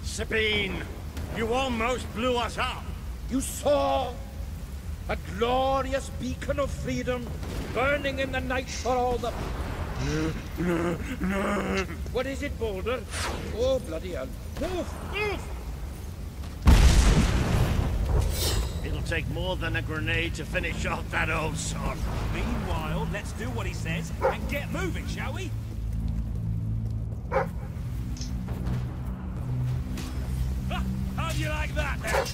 Sabine, you almost blew us up. You saw a glorious beacon of freedom burning in the night for all the... What is it, Boulder? Oh, bloody hell. Move! Move! It'll take more than a grenade to finish off that old sod. Meanwhile, let's do what he says and get moving, shall we? How do you like that, then?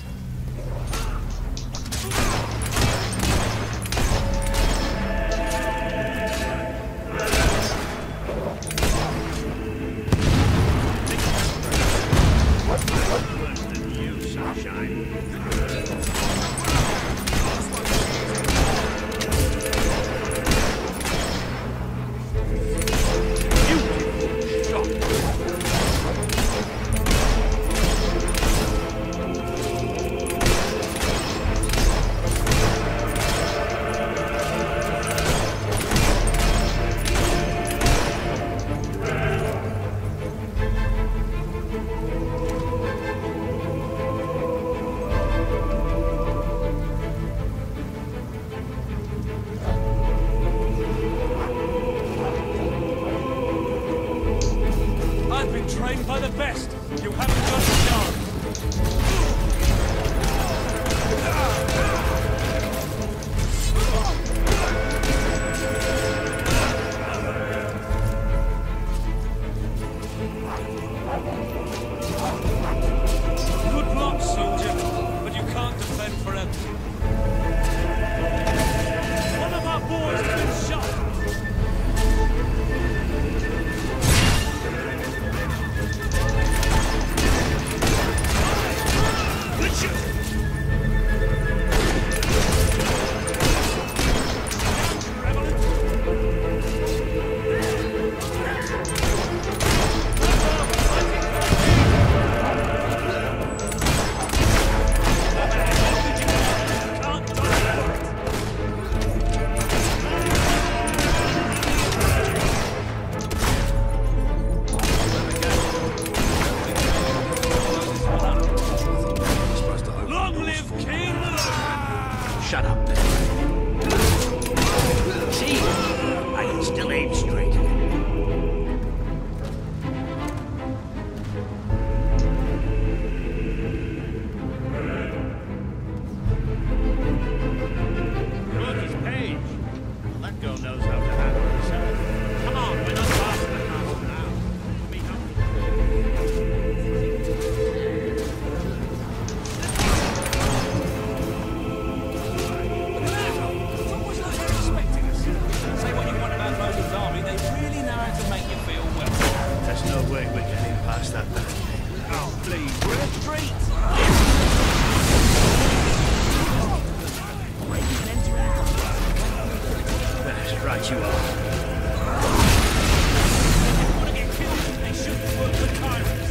Worse than you, sunshine. I've been trained by the best. You haven't got a chance. general knows how to handle himself. Come on, we're not past the castle now. We have Say what you want about Moses' army, they really know how to make you feel welcome. There's no way we're getting past that barricade. Oh, please, we're a treat! That's right, you are. If you want to get killed, they shouldn't work with tyrants.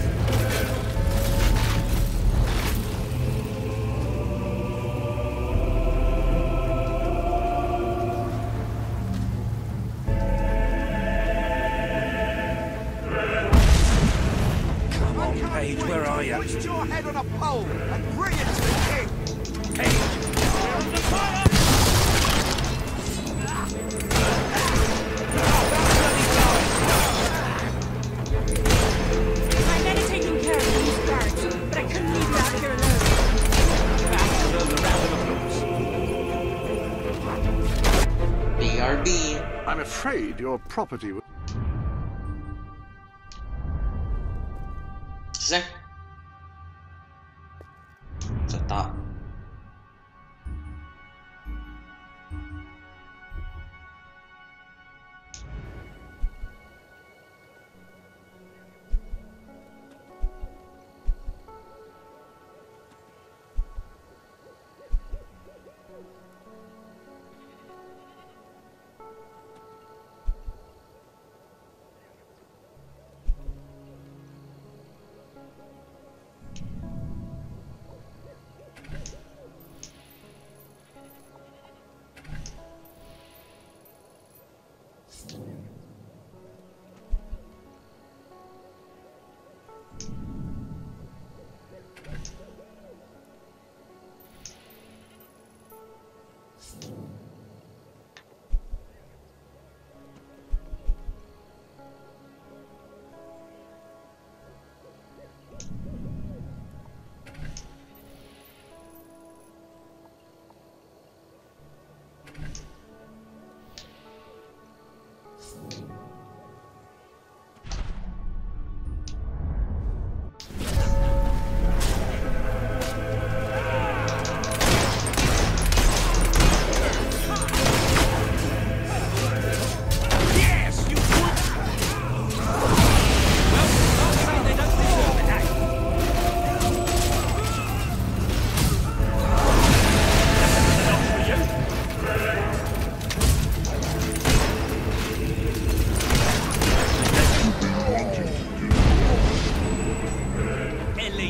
Come on, Paige, where are you? Hoist your head on a pole and bring it to the king! Paige, we're under fire! My men are taking care of these guards, but I couldn't leave you out here alone. BRB. I'm afraid your property was... Selesai. Cetak.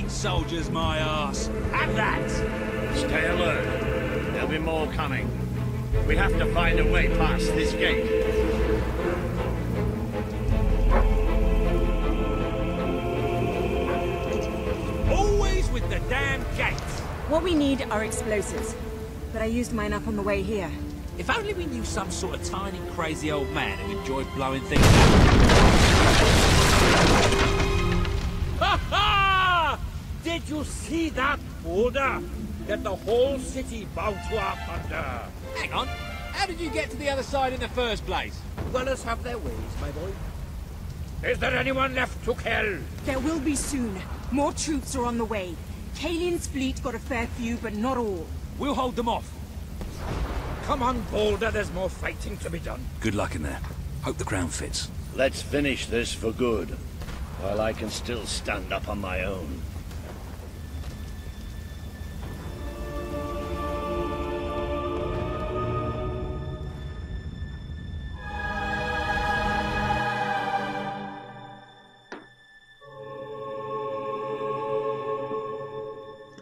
Soldiers, my ass. Have that! Stay alert. There'll be more coming. We have to find a way past this gate. Always with the damn gates. What we need are explosives, but I used mine up on the way here. If only we knew some sort of tiny, crazy old man who enjoyed blowing things up. Ha ha! Did you see that boulder that the whole city bowed to our thunder? Hang on. How did you get to the other side in the first place? Dwellers have their ways, my boy. Is there anyone left to kill? There will be soon. More troops are on the way. Kalian's fleet got a fair few, but not all. We'll hold them off. Come on, Boulder, there's more fighting to be done. Good luck in there. Hope the crown fits. Let's finish this for good, while I can still stand up on my own.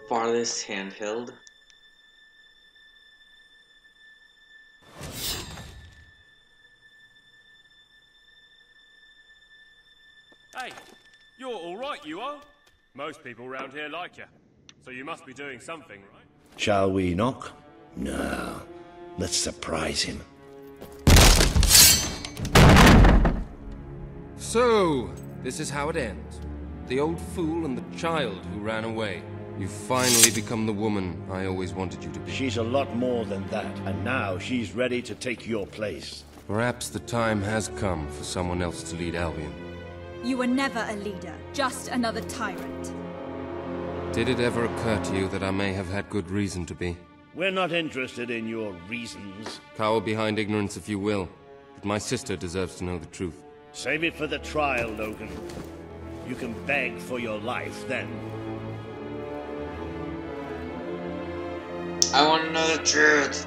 Farthest handheld. Hey, you're all right, you are. Most people around here like you, so you must be doing something, right? Shall we knock? No. Let's surprise him. So, this is how it ends. The old fool and the child who ran away. You've finally become the woman I always wanted you to be. She's a lot more than that, and now she's ready to take your place. Perhaps the time has come for someone else to lead Albion. You were never a leader, just another tyrant. Did it ever occur to you that I may have had good reason to be? We're not interested in your reasons. Cower behind ignorance if you will, but my sister deserves to know the truth. Save it for the trial, Logan. You can beg for your life then. I want to know the truth.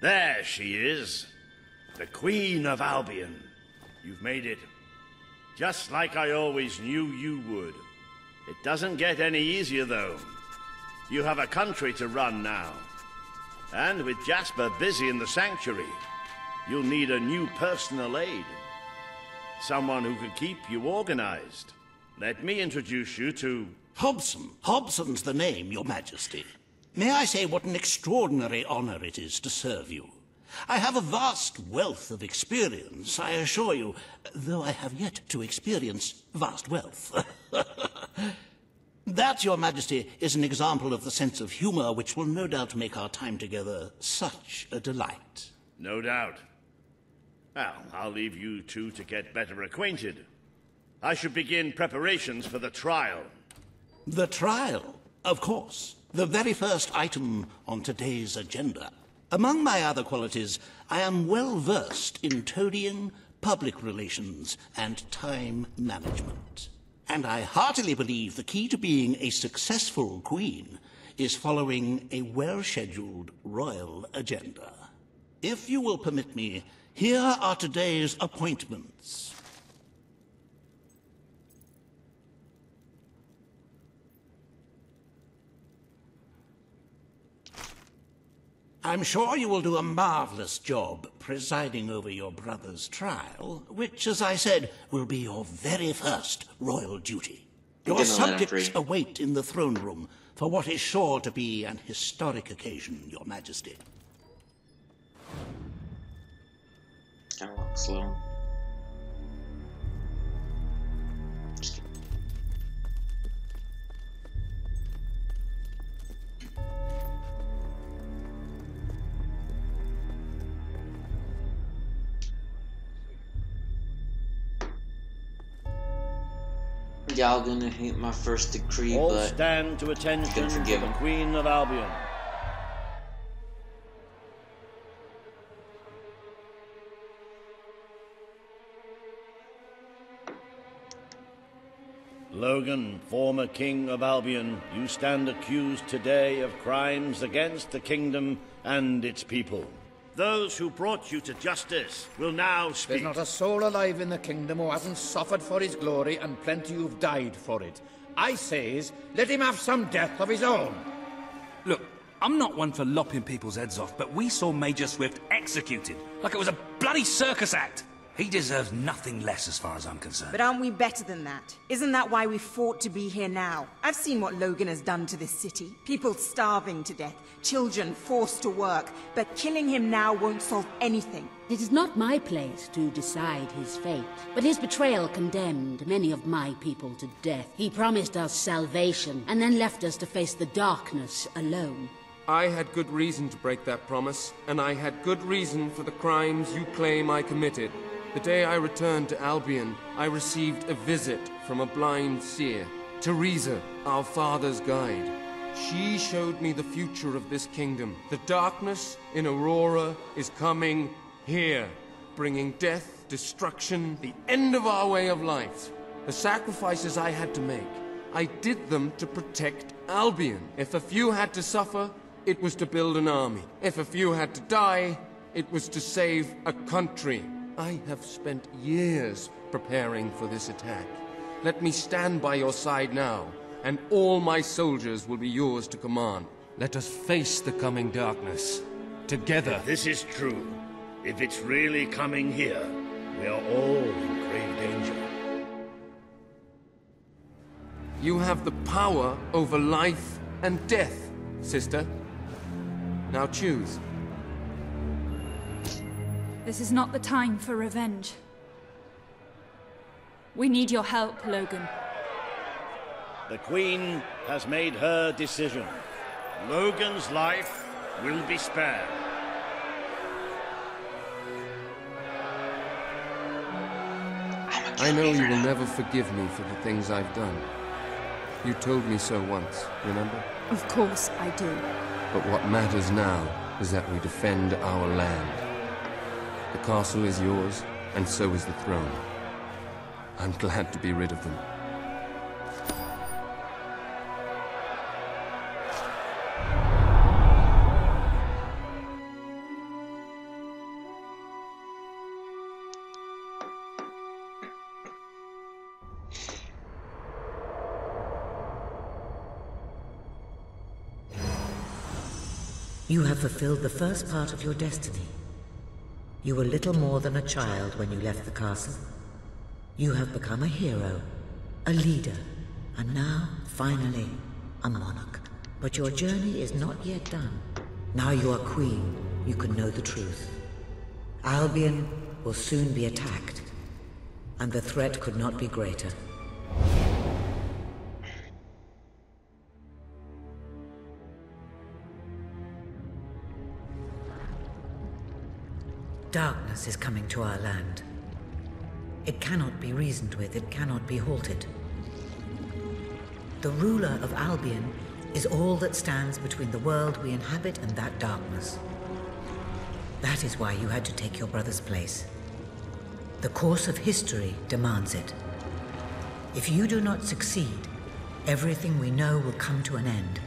There she is. The Queen of Albion. You've made it. Just like I always knew you would. It doesn't get any easier, though. You have a country to run now. And with Jasper busy in the sanctuary, you'll need a new personal aide. Someone who can keep you organized. Let me introduce you to... Hobson. Hobson's the name, Your Majesty. May I say what an extraordinary honor it is to serve you? I have a vast wealth of experience, I assure you, though I have yet to experience vast wealth. That, Your Majesty, is an example of the sense of humor which will no doubt make our time together such a delight. No doubt. Well, I'll leave you two to get better acquainted. I should begin preparations for the trial. The trial, of course. The very first item on today's agenda. Among my other qualities, I am well versed in toadying, public relations, and time management. And I heartily believe the key to being a successful queen is following a well-scheduled royal agenda. If you will permit me, here are today's appointments. I'm sure you will do a marvelous job presiding over your brother's trial, which, as I said, will be your very first royal duty. Your subjects await in the throne room for what is sure to be an historic occasion, Your Majesty. I walk slow. Y'all gonna hate my first decree, all but stand to attention to the Queen of Albion. Logan, former King of Albion, you stand accused today of crimes against the kingdom and its people. Those who brought you to justice will now speak. There's not a soul alive in the kingdom who hasn't suffered for his glory, and plenty who've died for it. I says, let him have some death of his own. Look, I'm not one for lopping people's heads off, but we saw Major Swift executed like it was a bloody circus act. He deserves nothing less as far as I'm concerned. But aren't we better than that? Isn't that why we fought to be here now? I've seen what Logan has done to this city. People starving to death, children forced to work. But killing him now won't solve anything. It is not my place to decide his fate, but his betrayal condemned many of my people to death. He promised us salvation, and then left us to face the darkness alone. I had good reason to break that promise, and I had good reason for the crimes you claim I committed. The day I returned to Albion, I received a visit from a blind seer, Teresa, our father's guide. She showed me the future of this kingdom. The darkness in Aurora is coming here, bringing death, destruction, the end of our way of life. The sacrifices I had to make, I did them to protect Albion. If a few had to suffer, it was to build an army. If a few had to die, it was to save a country. I have spent years preparing for this attack. Let me stand by your side now, and all my soldiers will be yours to command. Let us face the coming darkness, together. If this is true, if it's really coming here, we are all in grave danger. You have the power over life and death, sister. Now choose. This is not the time for revenge. We need your help, Logan. The Queen has made her decision. Logan's life will be spared. I know you will never forgive me for the things I've done. You told me so once, remember? Of course I do. But what matters now is that we defend our land. The castle is yours, and so is the throne. I'm glad to be rid of them. You have fulfilled the first part of your destiny. You were little more than a child when you left the castle. You have become a hero, a leader, and now, finally, a monarch. But your journey is not yet done. Now you are queen, you can know the truth. Albion will soon be attacked, and the threat could not be greater. Darkness is coming to our land. It cannot be reasoned with, it cannot be halted. The ruler of Albion is all that stands between the world we inhabit and that darkness. That is why you had to take your brother's place. The course of history demands it. If you do not succeed, everything we know will come to an end.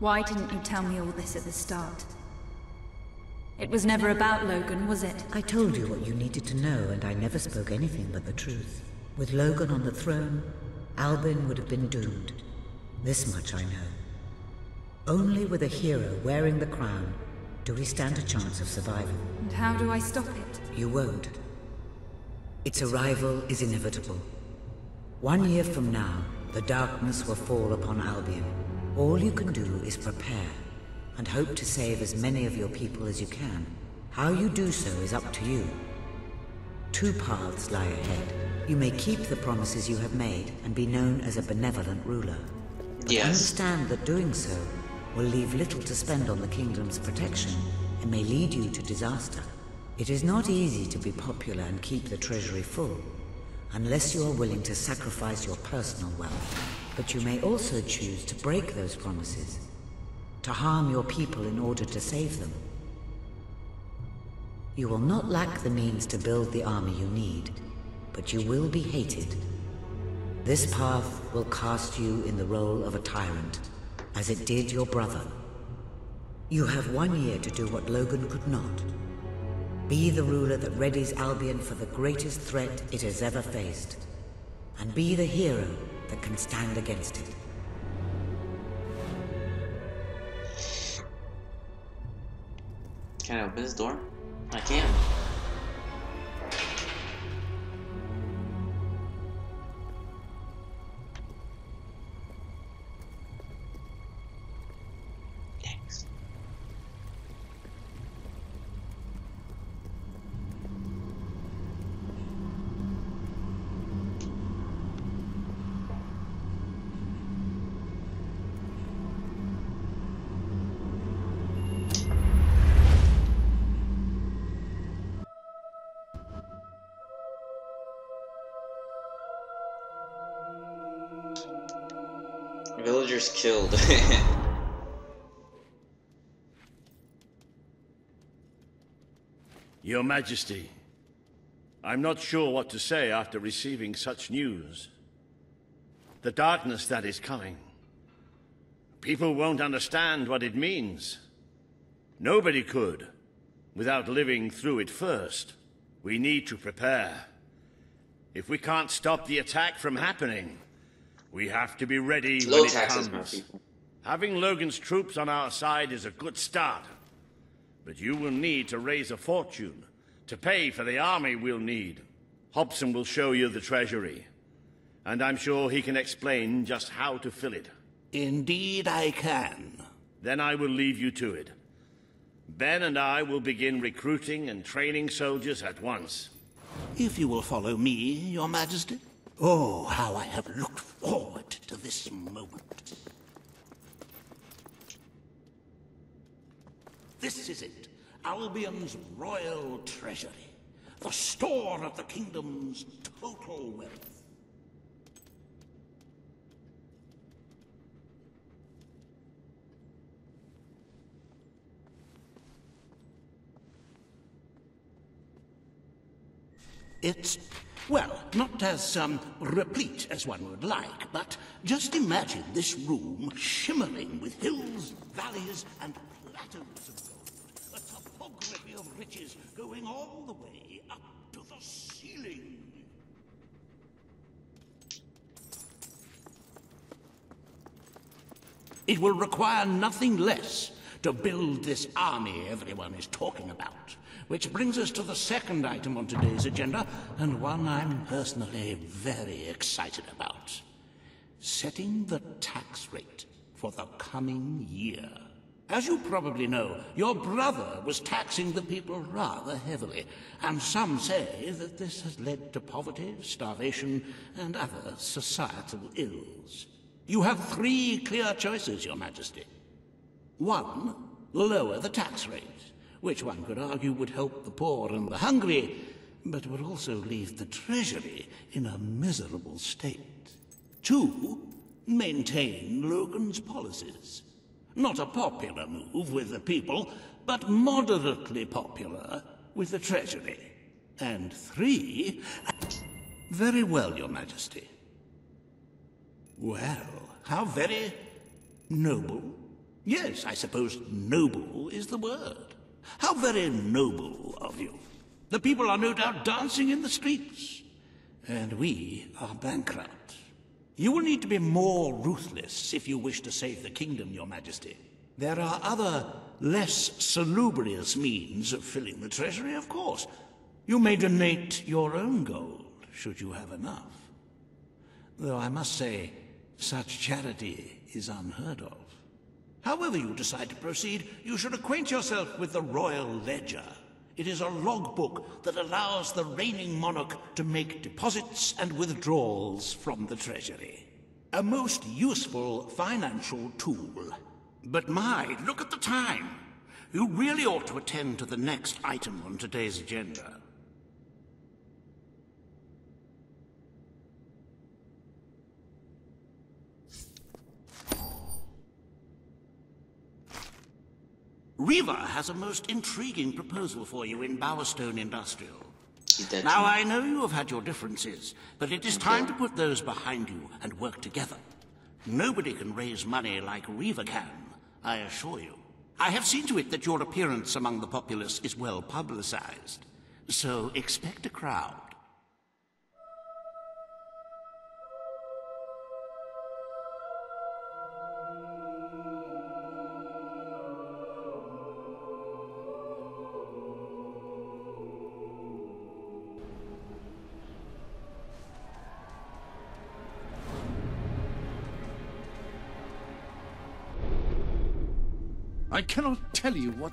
Why didn't you tell me all this at the start? It was never about Logan, was it? I told you what you needed to know, and I never spoke anything but the truth. With Logan on the throne, Albion would have been doomed. This much I know. Only with a hero wearing the crown do we stand a chance of survival. And how do I stop it? You won't. Its arrival is inevitable. 1 year from now, the darkness will fall upon Albion. All you can do is prepare, and hope to save as many of your people as you can. How you do so is up to you. 2 paths lie ahead. You may keep the promises you have made and be known as a benevolent ruler. But understand that doing so will leave little to spend on the kingdom's protection and may lead you to disaster. It is not easy to be popular and keep the treasury full, unless you are willing to sacrifice your personal wealth. But you may also choose to break those promises, to harm your people in order to save them. You will not lack the means to build the army you need, but you will be hated. This path will cast you in the role of a tyrant, as it did your brother. You have 1 year to do what Logan could not. Be the ruler that readies Albion for the greatest threat it has ever faced, and be the hero that can stand against it. Can I open this door? I can. Thanks. Villagers killed. Your Majesty, I'm not sure what to say after receiving such news. The darkness that is coming. People won't understand what it means. Nobody could, without living through it first. We need to prepare. If we can't stop the attack from happening, we have to be ready when it comes. Having Logan's troops on our side is a good start. But you will need to raise a fortune to pay for the army we'll need. Hobson will show you the treasury, and I'm sure he can explain just how to fill it. Indeed I can. Then I will leave you to it. Ben and I will begin recruiting and training soldiers at once. If you will follow me, Your Majesty. Oh, how I have looked forward to this moment. This is it, Albion's royal treasury, the store of the kingdom's total wealth. It's, well, not as replete as one would like, but just imagine this room shimmering with hills, valleys, and plateaus of gold. A topography of riches going all the way up to the ceiling. It will require nothing less to build this army everyone is talking about. Which brings us to the second item on today's agenda, and one I'm personally very excited about. Setting the tax rate for the coming year. As you probably know, your brother was taxing the people rather heavily, and some say that this has led to poverty, starvation, and other societal ills. You have three clear choices, Your Majesty. One, lower the tax rate, which one could argue would help the poor and the hungry, but would also leave the treasury in a miserable state. Two, maintain Logan's policies. Not a popular move with the people, but moderately popular with the treasury. And three, very well, Your Majesty. Well, how very noble. Yes, I suppose noble is the word. How very noble of you. The people are no doubt dancing in the streets. And we are bankrupt. You will need to be more ruthless if you wish to save the kingdom, Your Majesty. There are other, less salubrious means of filling the treasury, of course. You may donate your own gold, should you have enough. Though I must say, such charity is unheard of. However you decide to proceed, you should acquaint yourself with the Royal Ledger. It is a logbook that allows the reigning monarch to make deposits and withdrawals from the treasury. A most useful financial tool. But my, look at the time. You really ought to attend to the next item on today's agenda. Riva has a most intriguing proposal for you in Bowerstone Industrial. Now, I know you have had your differences, but it is time to put those behind you and work together. Nobody can raise money like Riva can, I assure you. I have seen to it that your appearance among the populace is well publicized, so expect a crowd. I cannot tell you what...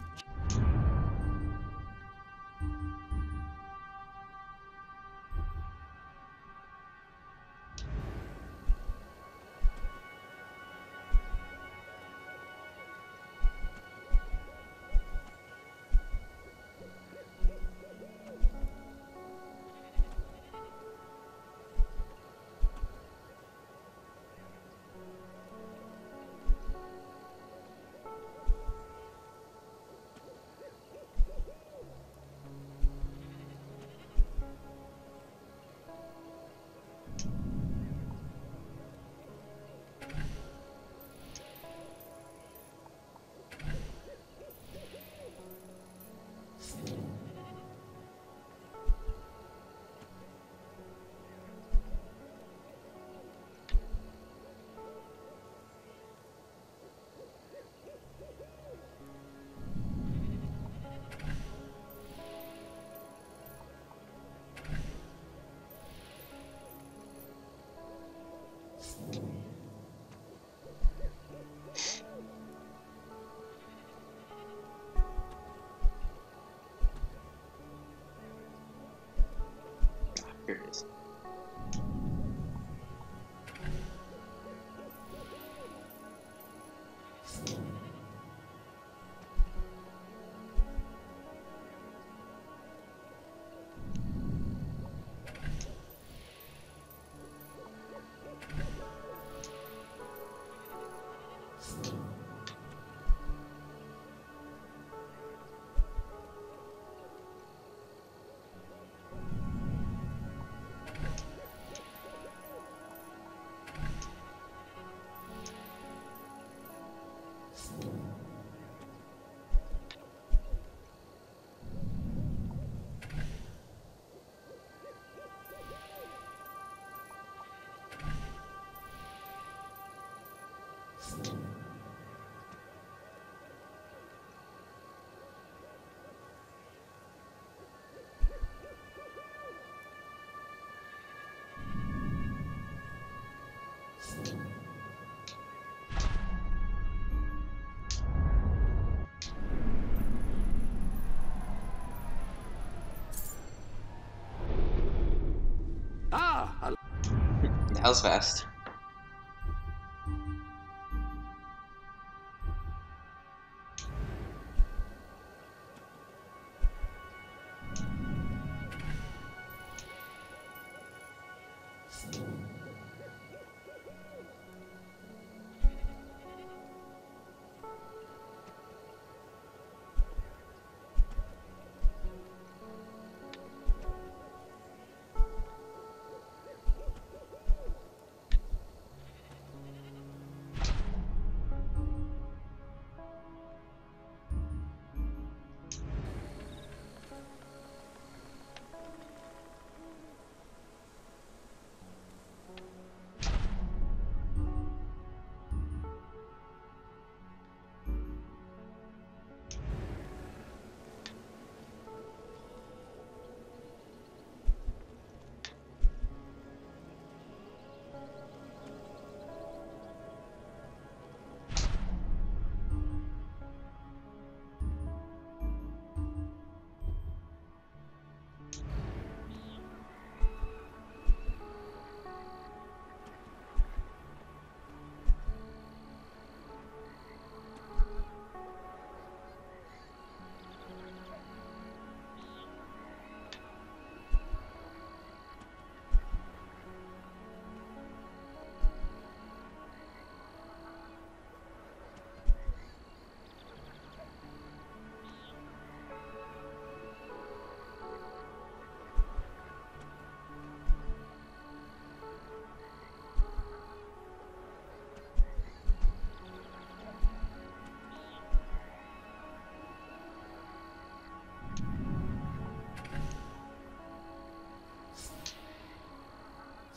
Here it is. Ah! That was fast.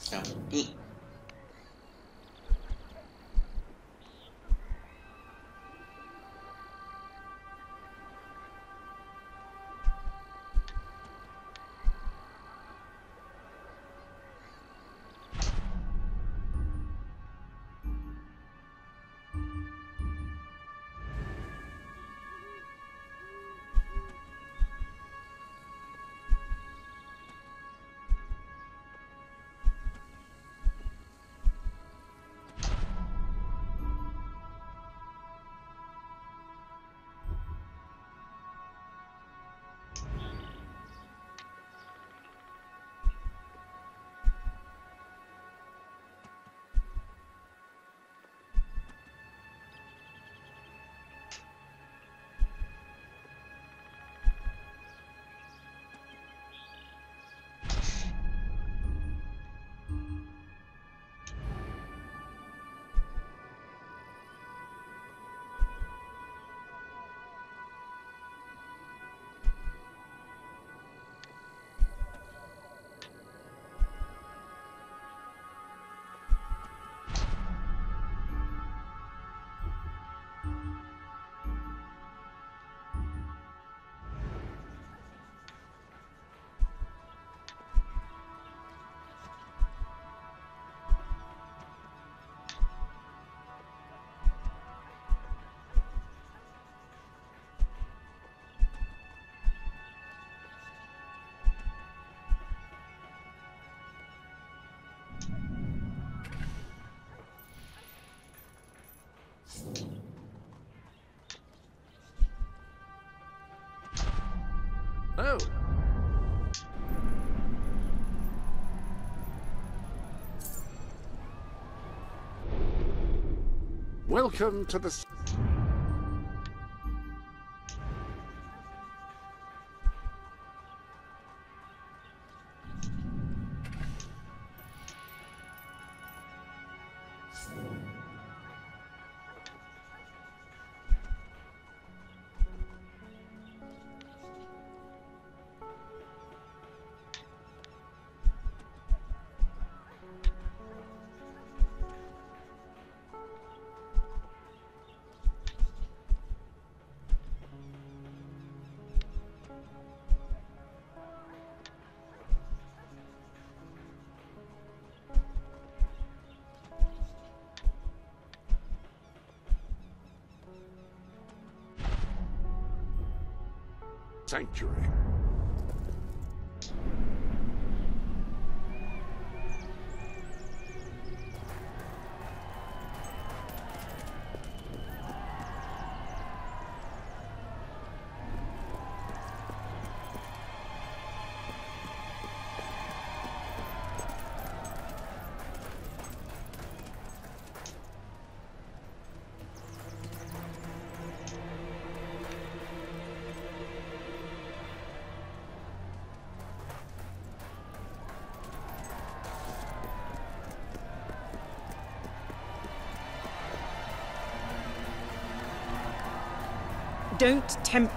So, Oh. Welcome to the... Sanctuary. Don't tempt...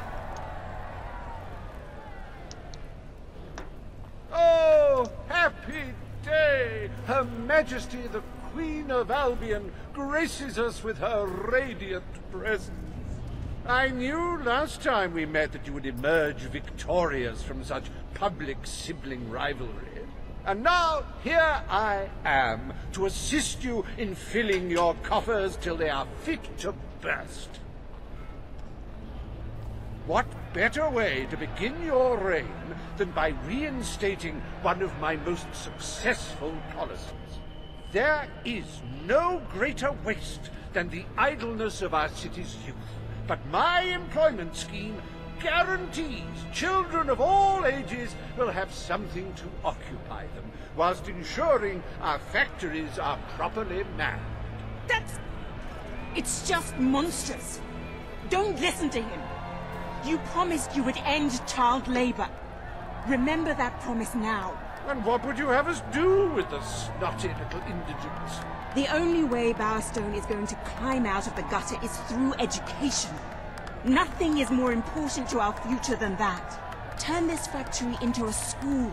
Oh, happy day! Her Majesty the Queen of Albion graces us with her radiant presence. I knew last time we met that you would emerge victorious from such public sibling rivalry. And now, here I am, to assist you in filling your coffers till they are fit to burst. What better way to begin your reign than by reinstating one of my most successful policies? There is no greater waste than the idleness of our city's youth, but my employment scheme guarantees children of all ages will have something to occupy them, whilst ensuring our factories are properly manned. It's just monstrous. Don't listen to him. You promised you would end child labor. Remember that promise now. And what would you have us do with the snotty little indigents? The only way Bowerstone is going to climb out of the gutter is through education. Nothing is more important to our future than that. Turn this factory into a school.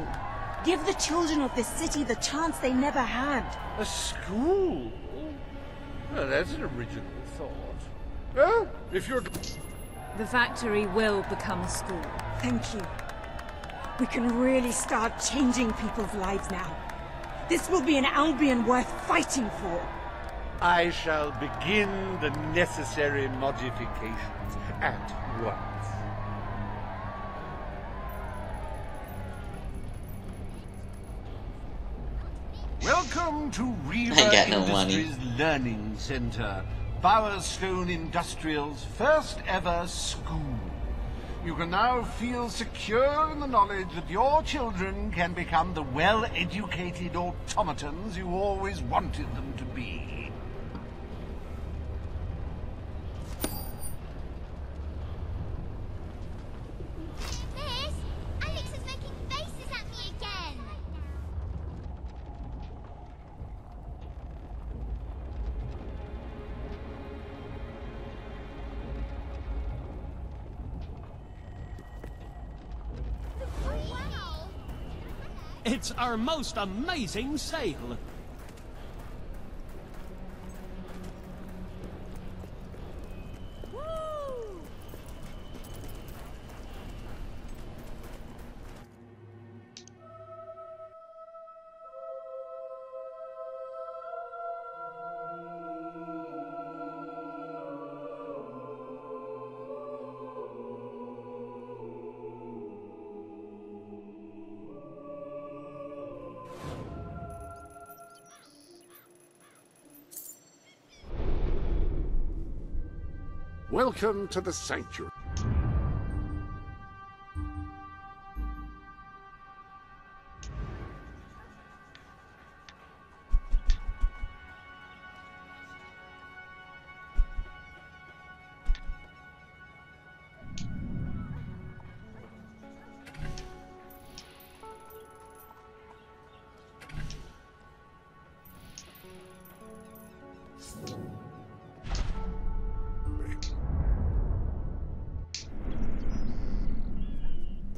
Give the children of this city the chance they never had. A school? Well, that's an original thought. Well, if you're... The factory will become a school. Thank you. We can really start changing people's lives now. This will be an Albion worth fighting for. I shall begin the necessary modifications at once. Welcome to Reaver Industries Learning Center, Bowerstone Industrial's first ever school. You can now feel secure in the knowledge that your children can become the well-educated automatons you always wanted them to be. It's our most amazing sale. Welcome to the Sanctuary.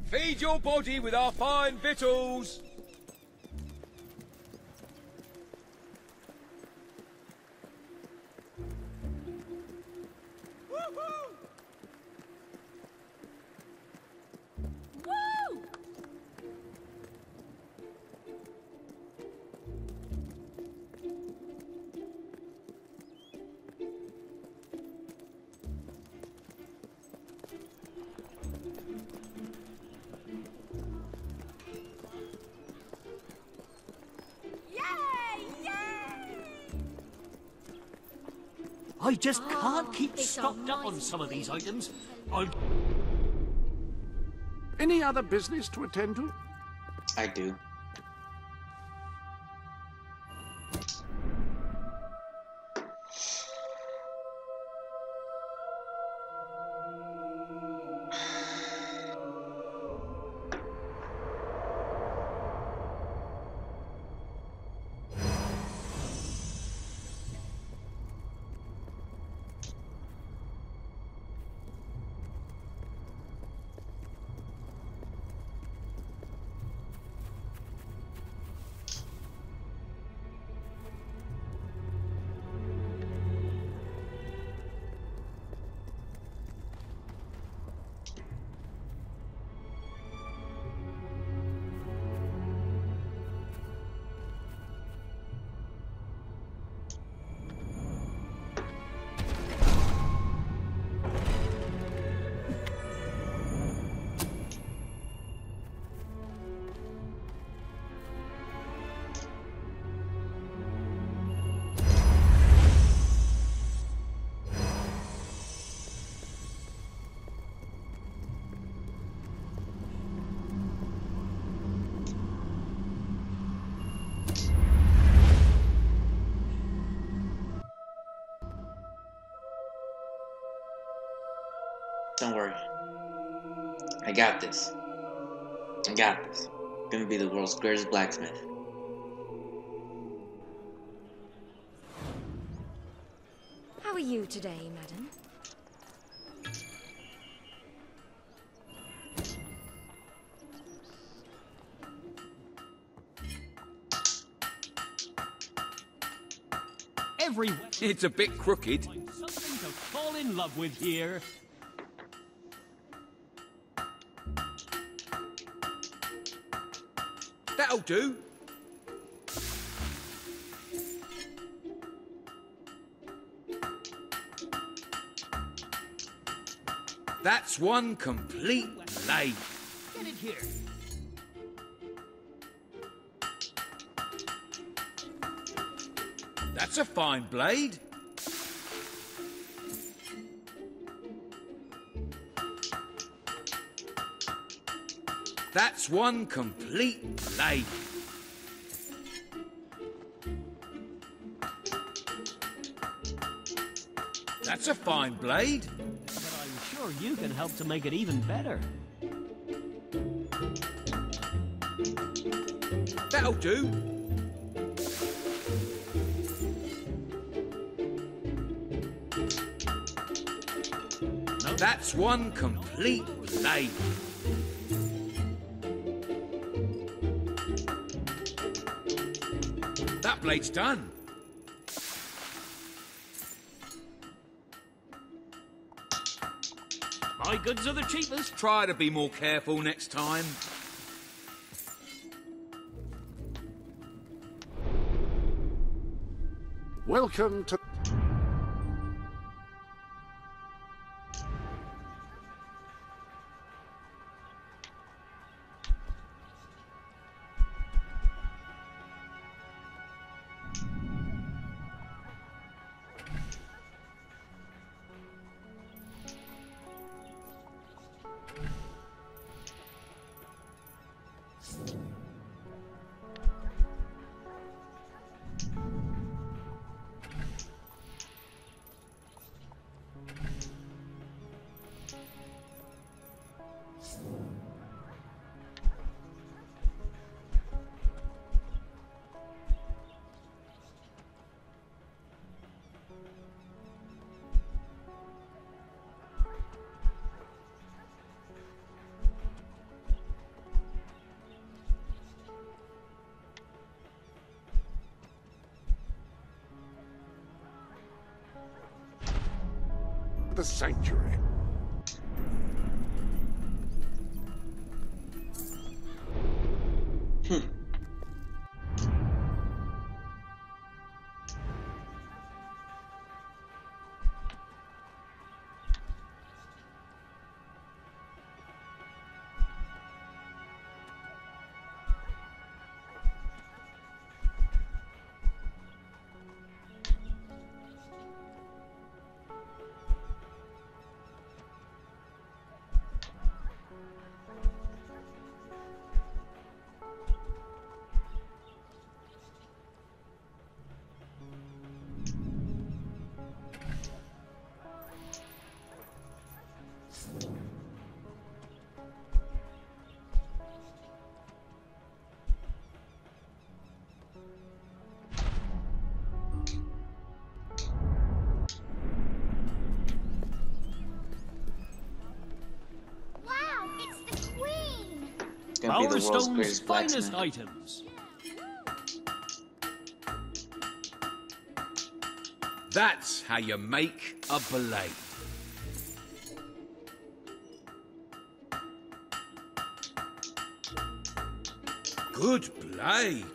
Feed your body with our fine victuals! I just can't keep stocked up on some of these items. Any other business to attend to? I do. Don't worry. I got this. I got this. I'm gonna be the world's greatest blacksmith. How are you today, madam? Everywhere. It's a bit crooked. Something to fall in love with here. That'll do. That's one complete blade. Get it here. That's a fine blade. That's one complete blade. That's a fine blade. But I'm sure you can help to make it even better. That'll do. That's one complete blade. That blade's done. My goods are the cheapest. Try to be more careful next time. Welcome to... the sanctuary. Wow, it's the Queen! It's gonna be the world's Power greatest Stone's finest blacksmith. items. That's how you make a blade. Good blade.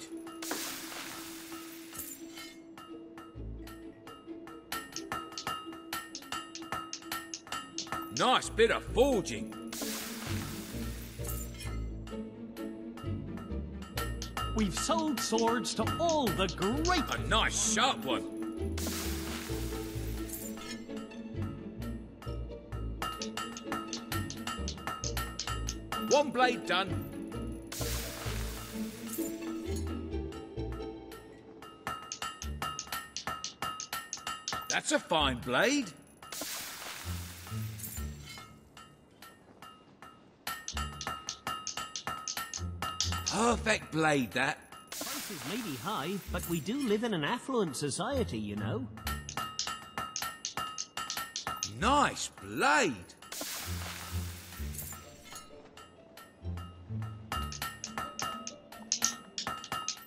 Nice bit of forging. We've sold swords to all the great... A nice sharp one. One blade done. That's a fine blade. Perfect blade, that. Prices may be high, but we do live in an affluent society, you know. Nice blade.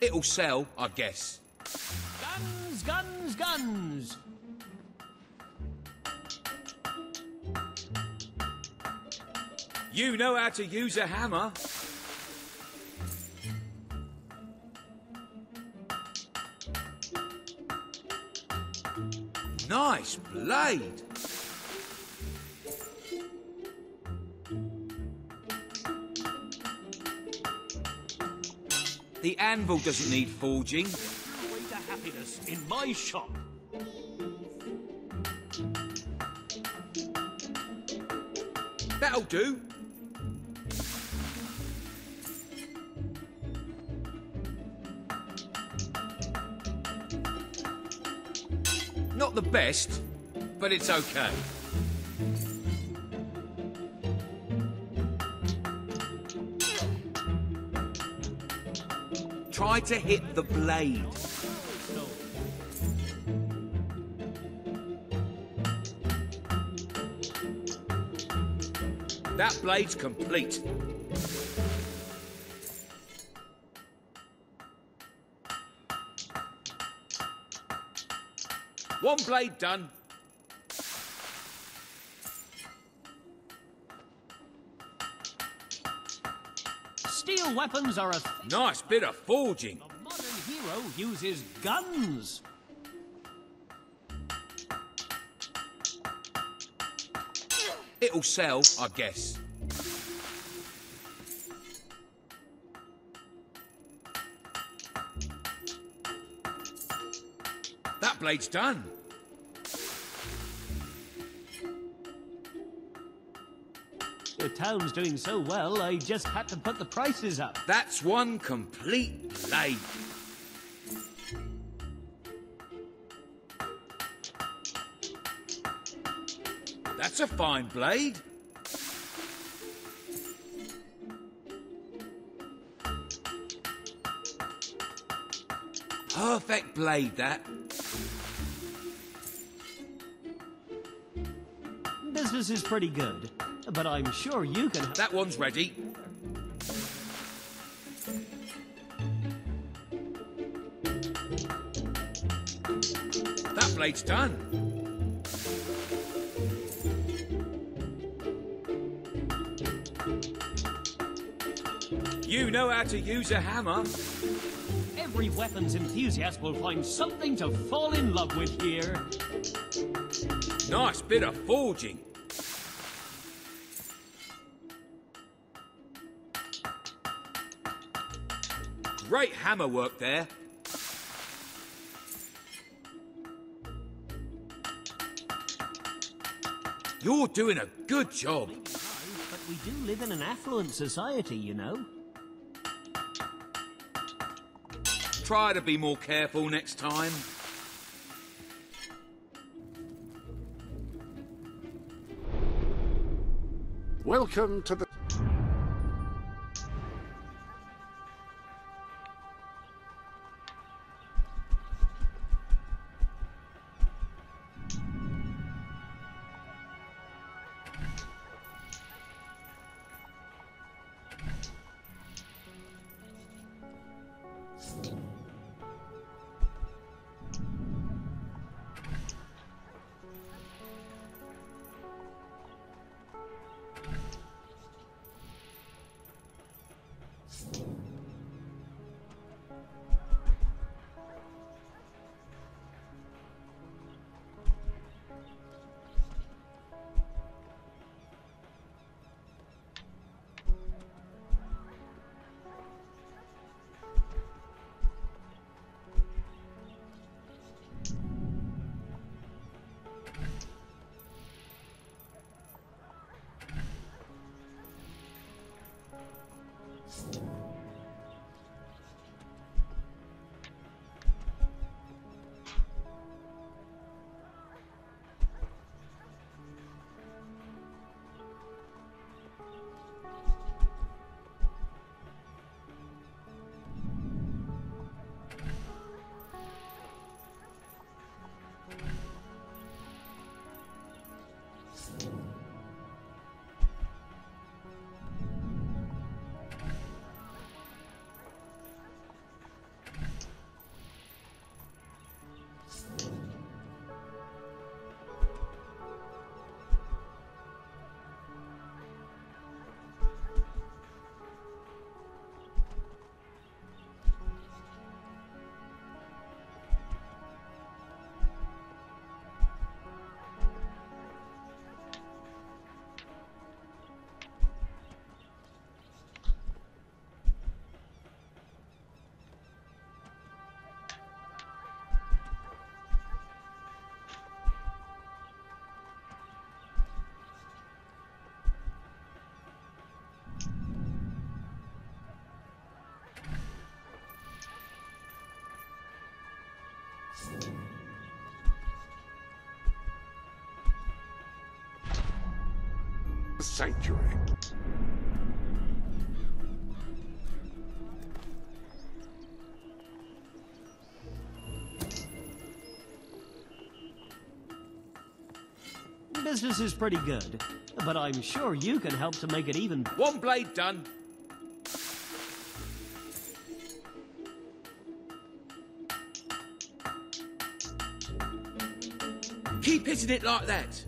It'll sell, I guess. Guns, guns, guns! You know how to use a hammer. Nice blade. The anvil doesn't need forging. Way to happiness in my shop. That'll do. Not the best, but it's okay. Try to hit the blade. That blade's complete. One blade done. Steel weapons are a... Nice bit of forging. The modern hero uses guns. It'll sell, I guess. That blade's done. The town's doing so well, I just had to put the prices up. That's one complete blade. That's a fine blade. Perfect blade, that. Business is pretty good, but I'm sure you can... That one's ready. That blade's done. You know how to use a hammer. Every weapons enthusiast will find something to fall in love with here. Nice bit of forging. Great hammer work there. You're doing a good job. But we do live in an affluent society, you know. Try to be more careful next time. Welcome to the... Sanctuary. Business is pretty good, but I'm sure you can help to make it even... One blade done. Keep hitting it like that.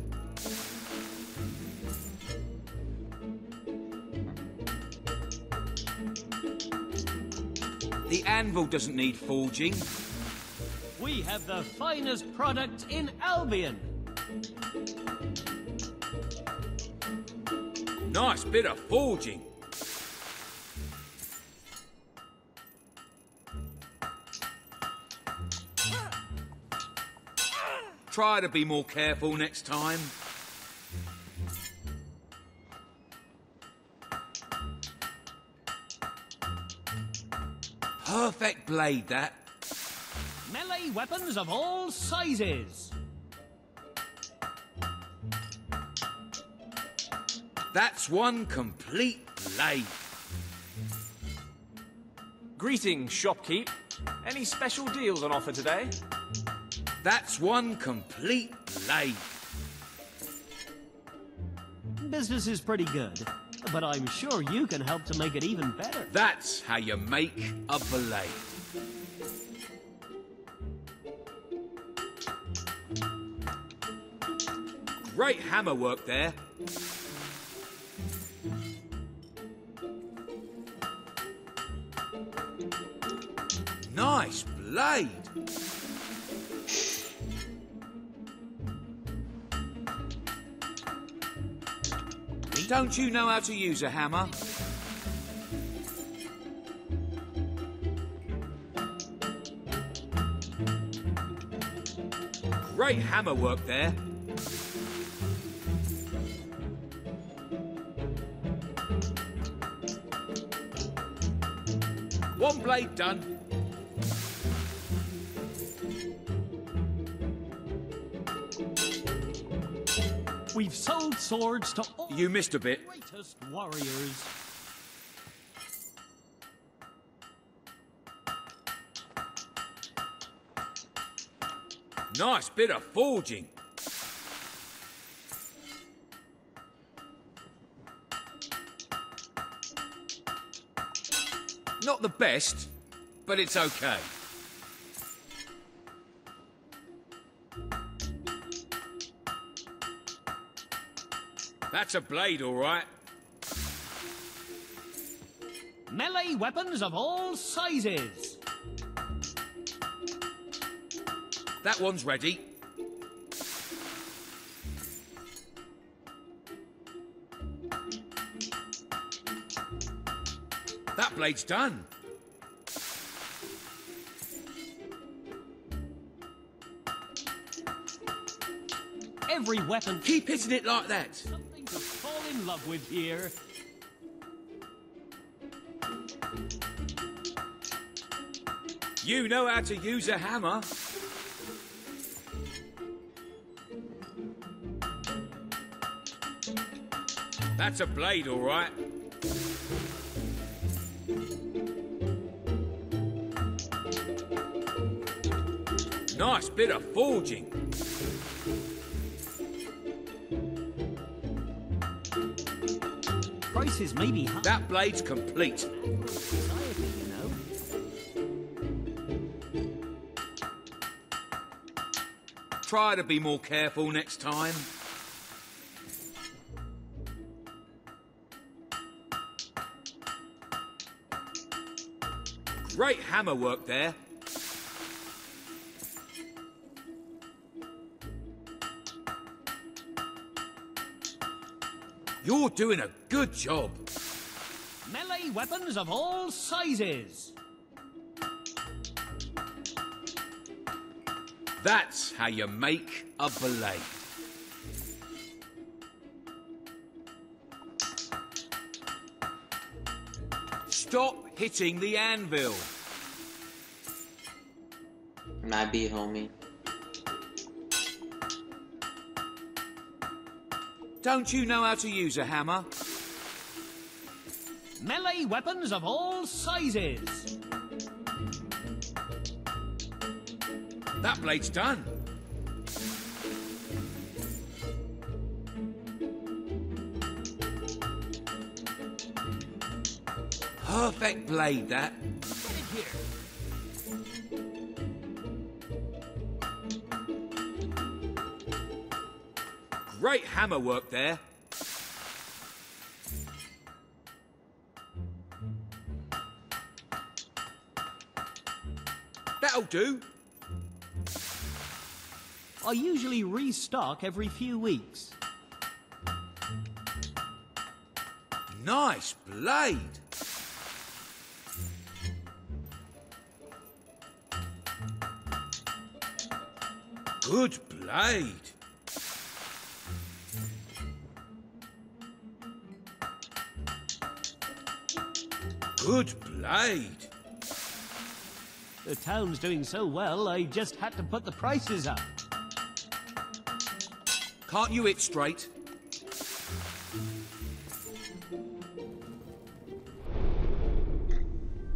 The anvil doesn't need forging. We have the finest product in Albion. Nice bit of forging. Try to be more careful next time. Perfect blade, that. Melee weapons of all sizes. That's one complete blade. Greetings, shopkeep. Any special deals on offer today? That's one complete blade. Business is pretty good, but I'm sure you can help to make it even better. That's how you make a blade. Great hammer work there. Nice blade. Don't you know how to use a hammer? Great hammer work there. One blade done. We've sold swords to all You missed a bit. the greatest warriors. Nice bit of forging. Not the best, but it's okay. That's a blade, all right. Melee weapons of all sizes. That one's ready. That blade's done. Every weapon. Keep hitting it like that. Something to fall in love with here. You know how to use a hammer. That's a blade, all right. Nice bit of forging. Prices may be high. That blade's complete. Society, you know. Try to be more careful next time. Great hammer work there. You're doing a good job. Melee weapons of all sizes. That's how you make a blade. Stop hitting the anvil. Might be, homie. Don't you know how to use a hammer? Melee weapons of all sizes. That blade's done. Perfect blade, that. Get it here. Great hammer work there. That'll do. I usually restock every few weeks. Nice blade. Good blade. Good blade. The town's doing so well, I just had to put the prices up. Can't you hit straight?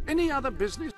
Any other business?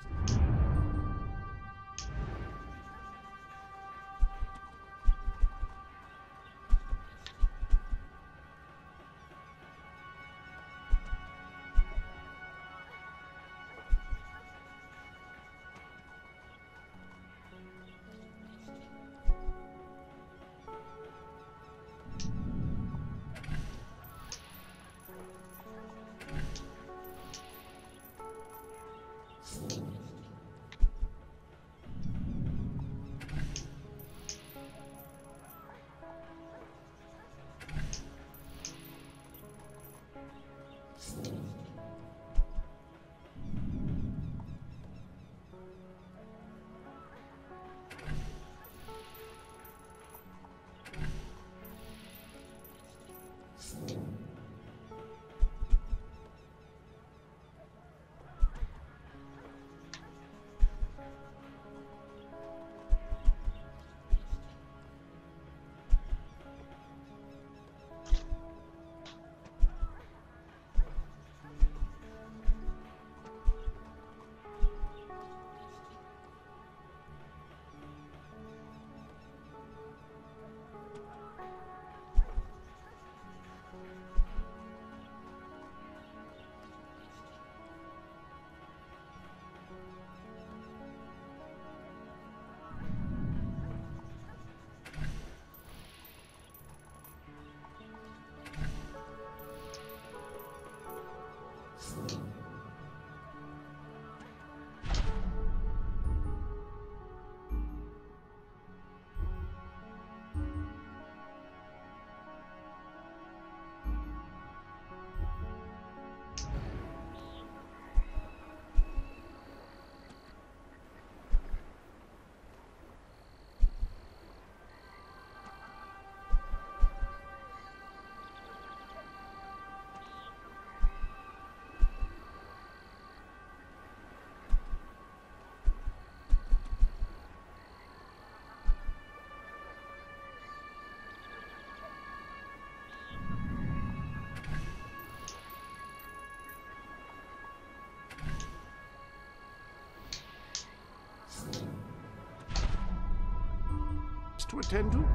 guests to attend to?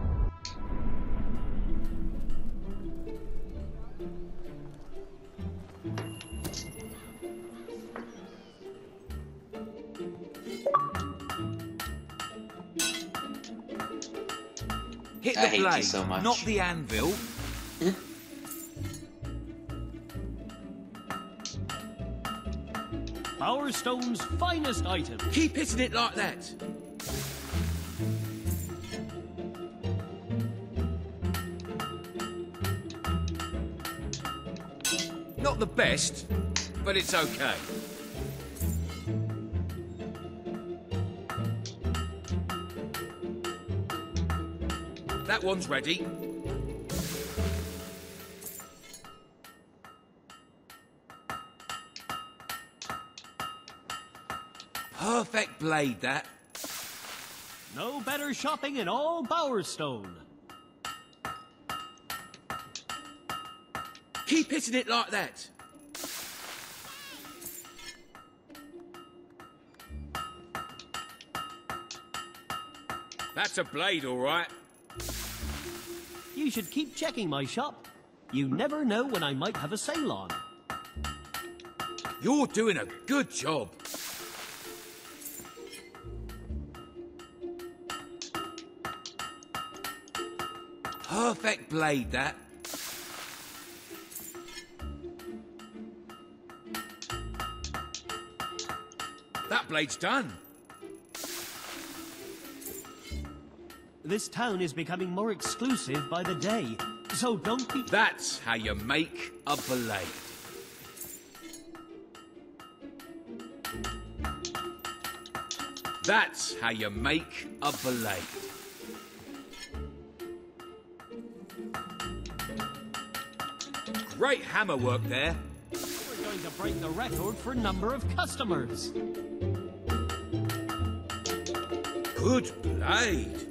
Hit I the hate you blade, so much. not the anvil. Power Stone's finest item. Keep hitting it like that. Not the best, but it's okay. That one's ready. Perfect blade, that. No better shopping in all Bowerstone. Keep hitting it like that. That's a blade, all right. You should keep checking my shop. You never know when I might have a sale on. You're doing a good job. Perfect blade, that. That blade's done. This town is becoming more exclusive by the day, so don't be... That's how you make a blade. That's how you make a blade. Great hammer work there. We're going to break the record for number of customers. Good blade.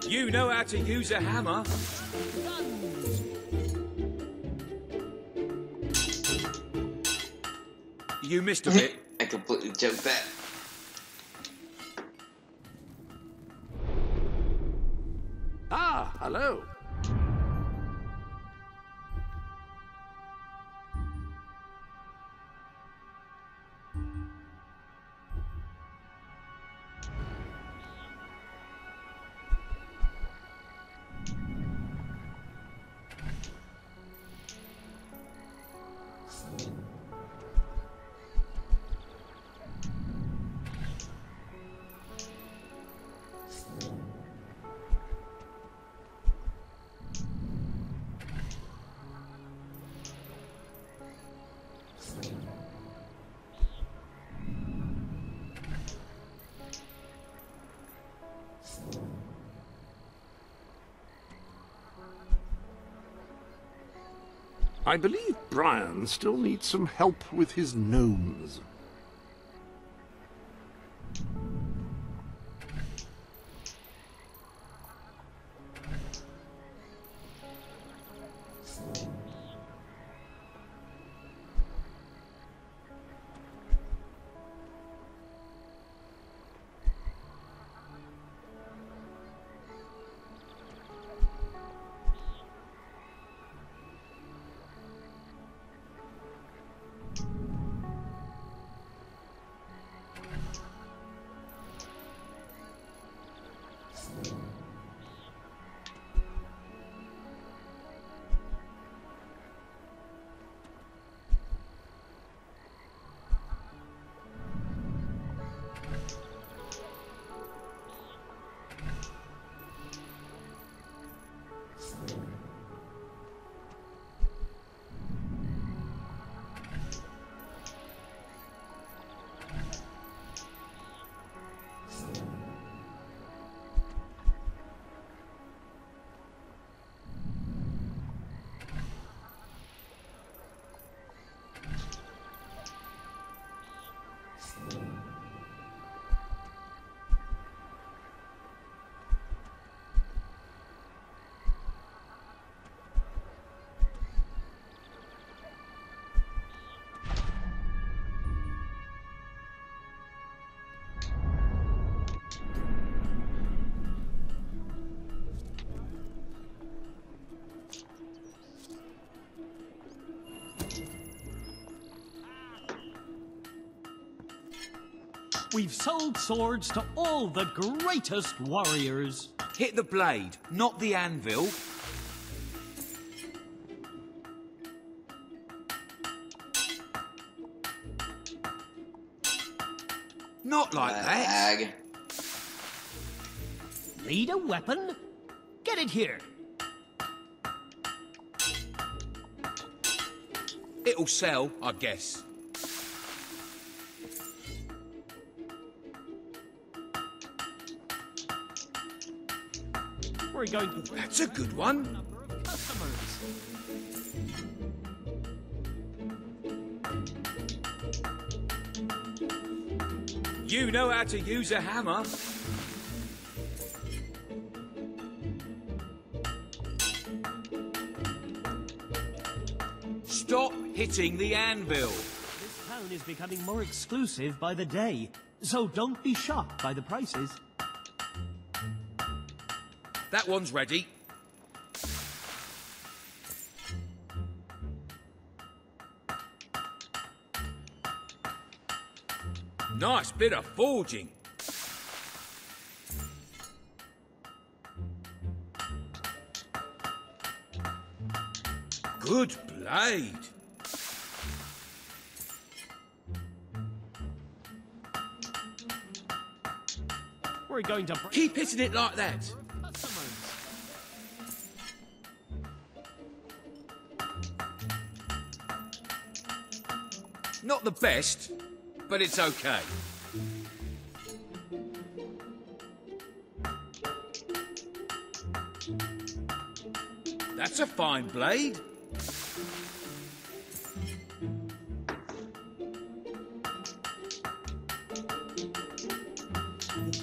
You know how to use a hammer. You missed a bit. I completely joked that. Ah, hello. I believe Brian still needs some help with his gnomes. We've sold swords to all the greatest warriors. Hit the blade, not the anvil. Not like that. Need a weapon? Get it here. It'll sell, I guess. We're going to... That's a good one. Number of customers. You know how to use a hammer. Stop hitting the anvil. This town is becoming more exclusive by the day, so don't be shocked by the prices. That one's ready. Nice bit of forging. Good blade. We're going to... Keep hitting it like that. Not the best, but it's okay. That's a fine blade.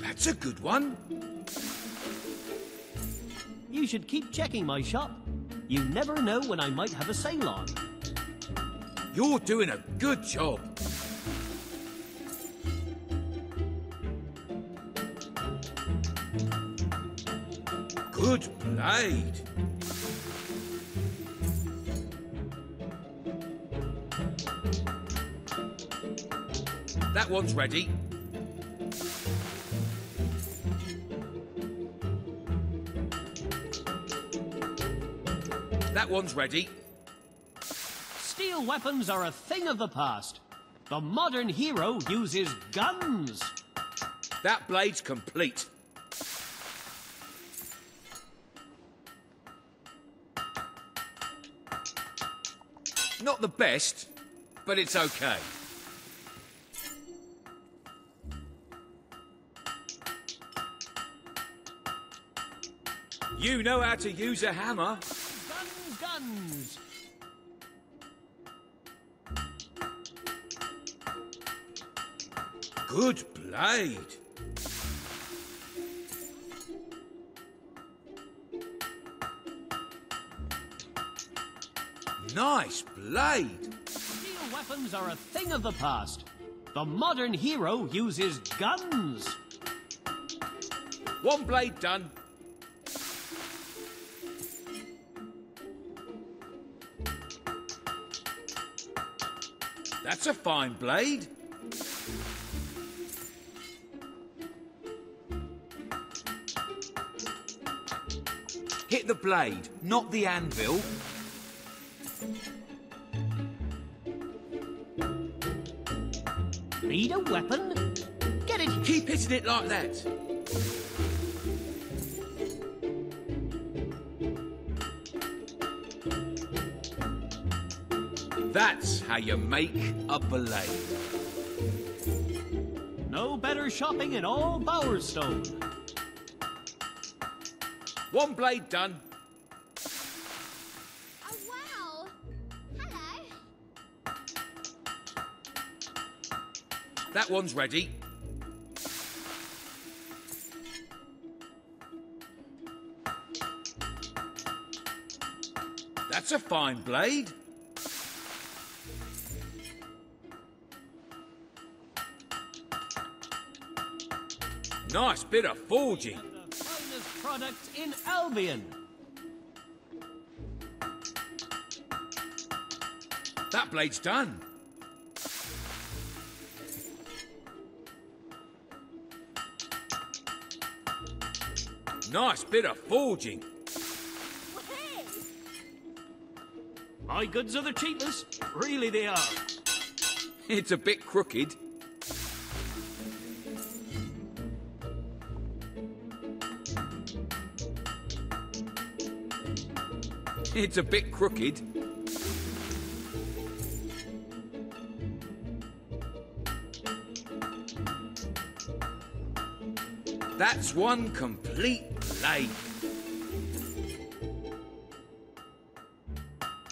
That's a good one. You should keep checking my shop. You never know when I might have a sale on. You're doing a good job. Good blade. That one's ready. That one's ready. Steel weapons are a thing of the past. The modern hero uses guns. That blade's complete. Not the best, but it's okay. You know how to use a hammer. Guns, guns. Good blade. Nice blade. Steel weapons are a thing of the past. The modern hero uses guns. One blade done. That's a fine blade. Hit the blade, not the anvil. Need a weapon? Get it. Keep hitting it like that. That's how you make a blade. No better shopping in all Bowerstone. One blade done. Oh, wow. Hello. That one's ready. That's a fine blade. Nice bit of forging. The finest product in Albion. That blade's done. Nice bit of forging. My goods are the cheapest. Really they are. It's a bit crooked. It's a bit crooked. That's one complete blade.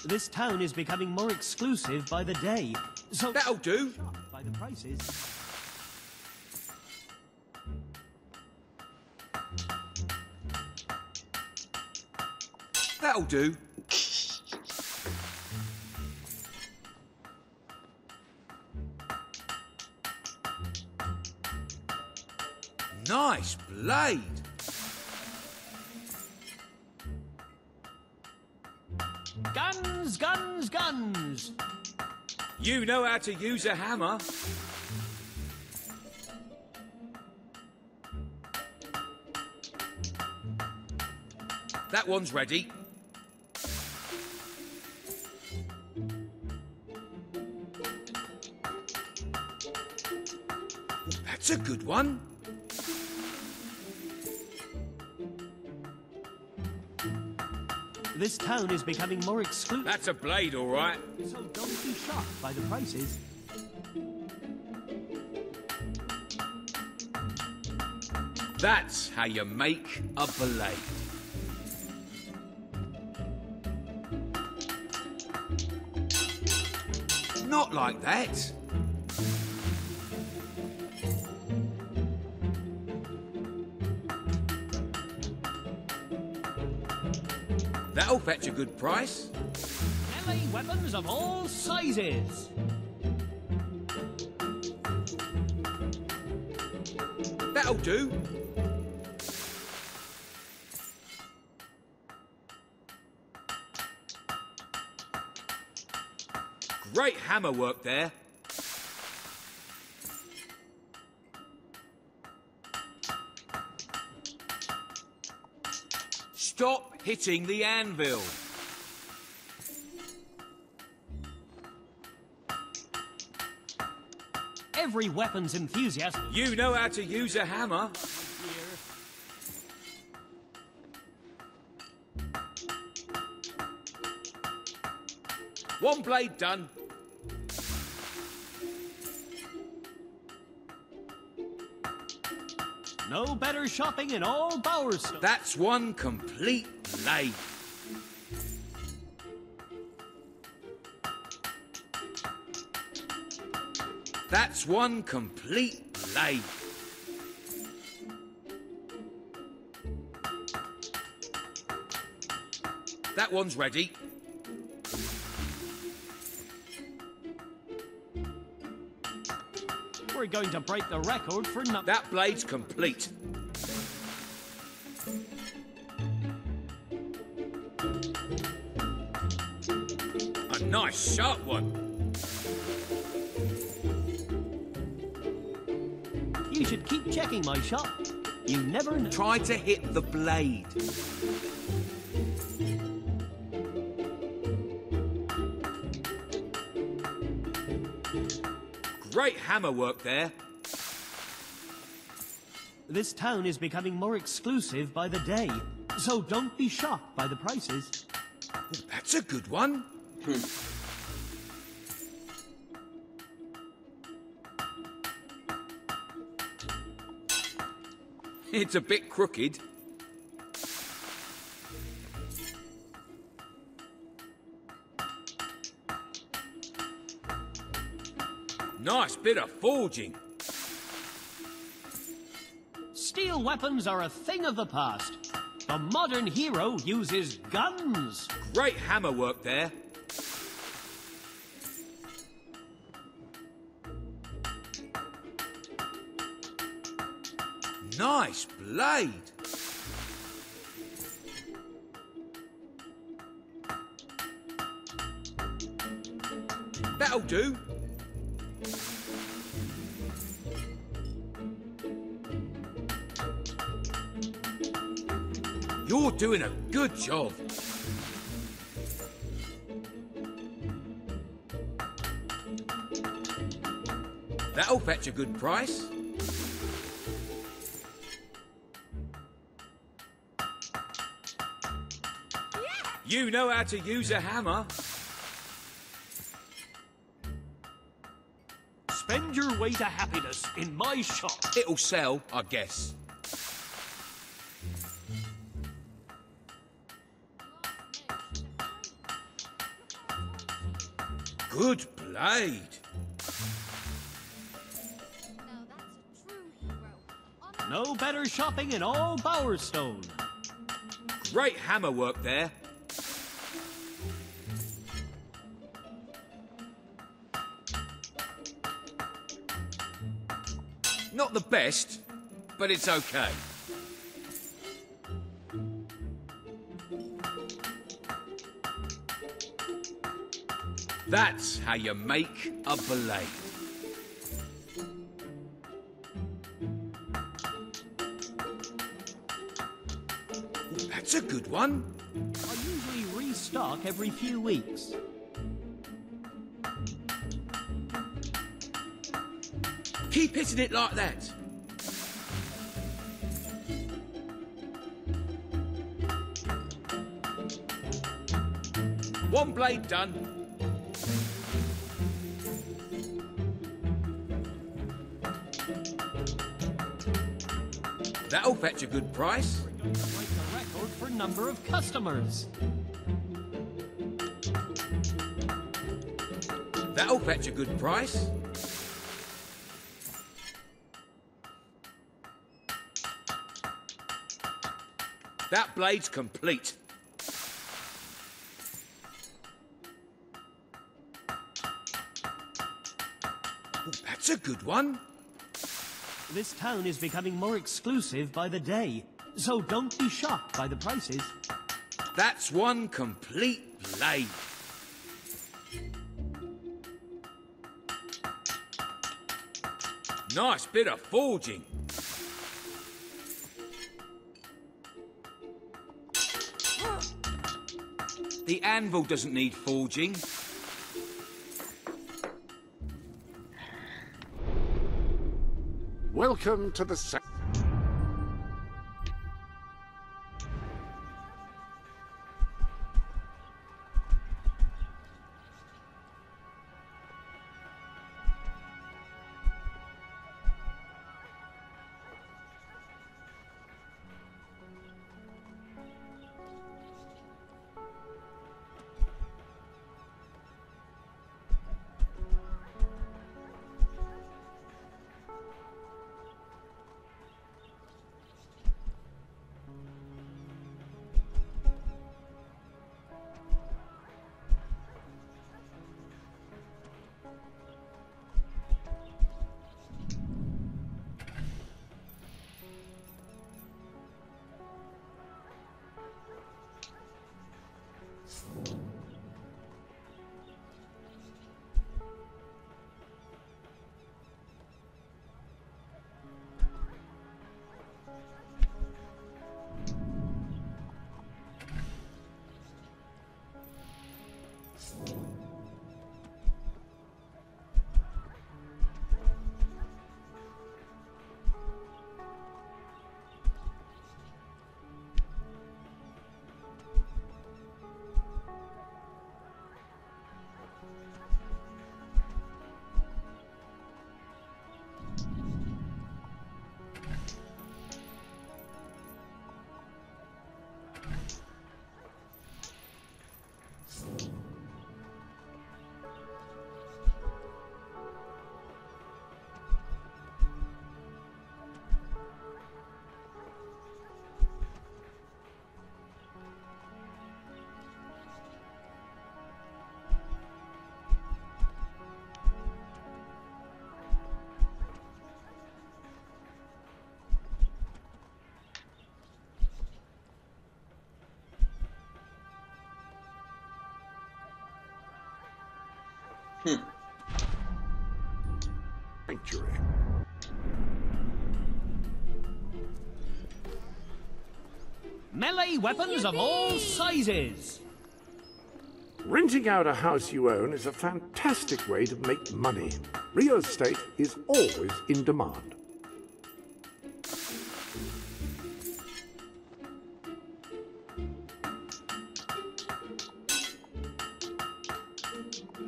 This town is becoming more exclusive by the day. So that'll do. By the prices. That'll do. Nice blade. Guns, guns, guns. You know how to use a hammer. That one's ready. That's a good one. This town is becoming more exclusive. That's a blade, all right. So don't be shocked by the prices. That's how you make a blade. Not like that. That'll fetch a good price. Melee weapons of all sizes. That'll do. Great hammer work there. Stop hitting the anvil. Every weapons enthusiast. You know how to use a hammer. One blade done. No better shopping in all Bowerstone. That's one complete blade. That's one complete blade. That one's ready. We're going to break the record for nothing. That blade's complete. A nice sharp one. You should keep checking my shop. You never know. Try to hit the blade. Great hammer work there. This town is becoming more exclusive by the day, so don't be shocked by the prices. That's a good one. It's a bit crooked. Nice bit of forging. Steel weapons are a thing of the past. The modern hero uses guns. Great hammer work there. Nice blade. That'll do. You're doing a good job. That'll fetch a good price. You know how to use a hammer. Spend your way to happiness in my shop. It'll sell, I guess. Good blade. No better shopping in all Bowerstone. Great hammer work there. Not the best, but it's okay. That's how you make a blade. Ooh, that's a good one. I usually restock every few weeks. Keep hitting it like that. One blade done. That'll fetch a good price. We're going to break the record for number of customers. That'll fetch a good price. That blade's complete. Ooh, that's a good one. This town is becoming more exclusive by the day, so don't be shocked by the prices. That's one complete blade. Nice bit of forging. The anvil doesn't need forging. Welcome to the sanctuary. Melee weapons of all sizes. Renting out a house you own is a fantastic way to make money. Real estate is always in demand.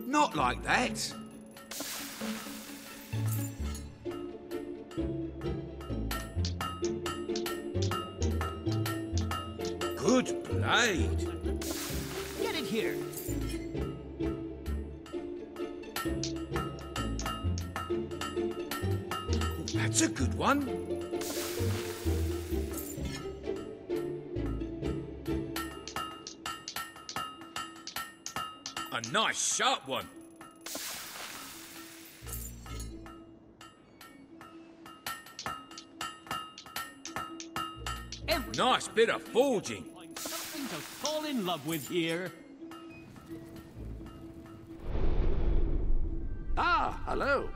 Not like that. Good blade. Get it here. That's a good one. A nice sharp one. Nice bit of forging. Something to fall in love with here. Ah, hello.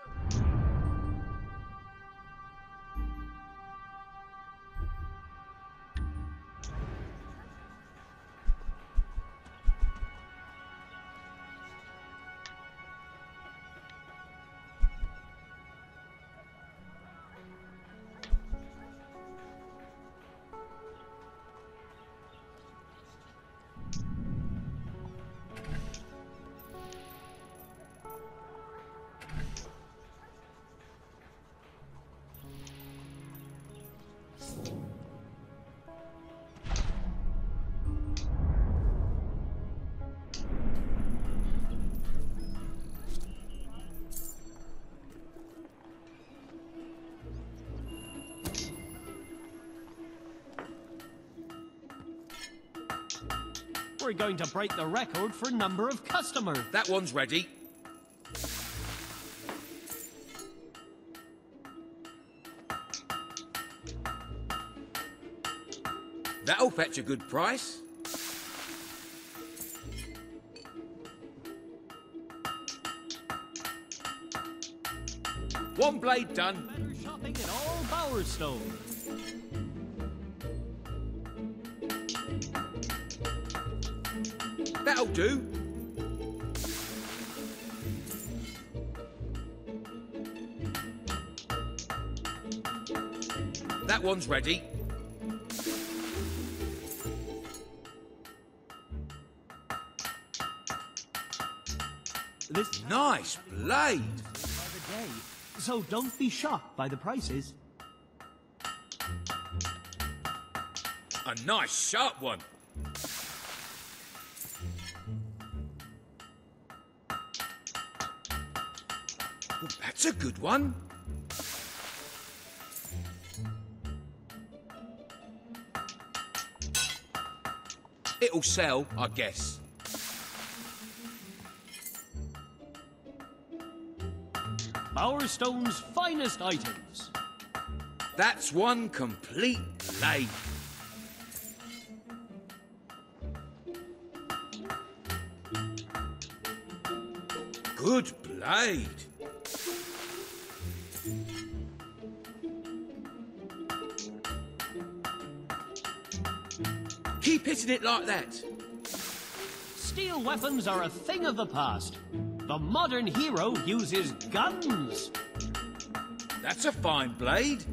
We're going to break the record for number of customers. That one's ready. That'll fetch a good price. One blade done. Better shopping at all Bowerstone. That'll do. That one's ready. This nice blade. So don't be shocked by the prices. A nice sharp one. Well, that's a good one. It'll sell, I guess. Bowerstone's finest items. That's one complete blade. Good blade. Keep hitting it like that. Steel weapons are a thing of the past. The modern hero uses guns. That's a fine blade.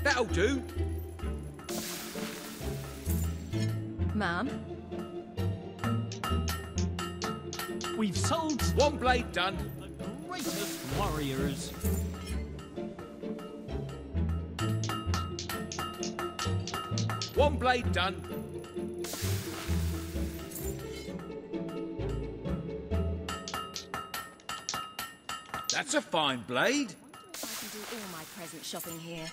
That'll do. Ma'am? We've sold one blade done. The greatest warriors. One blade done. That's a fine blade. I can do all my present shopping here.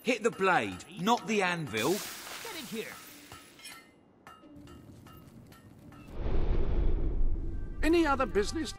Hit the blade, not the anvil. Get it here. Any other business?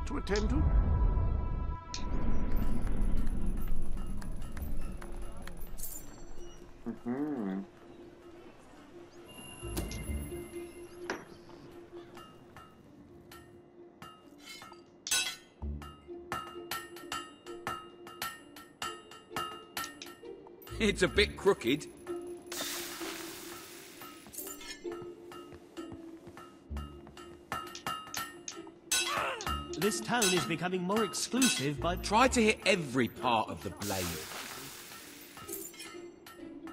to attend to? Mm-hmm. It's a bit crooked. This town is becoming more exclusive by... Try to hit every part of the blade.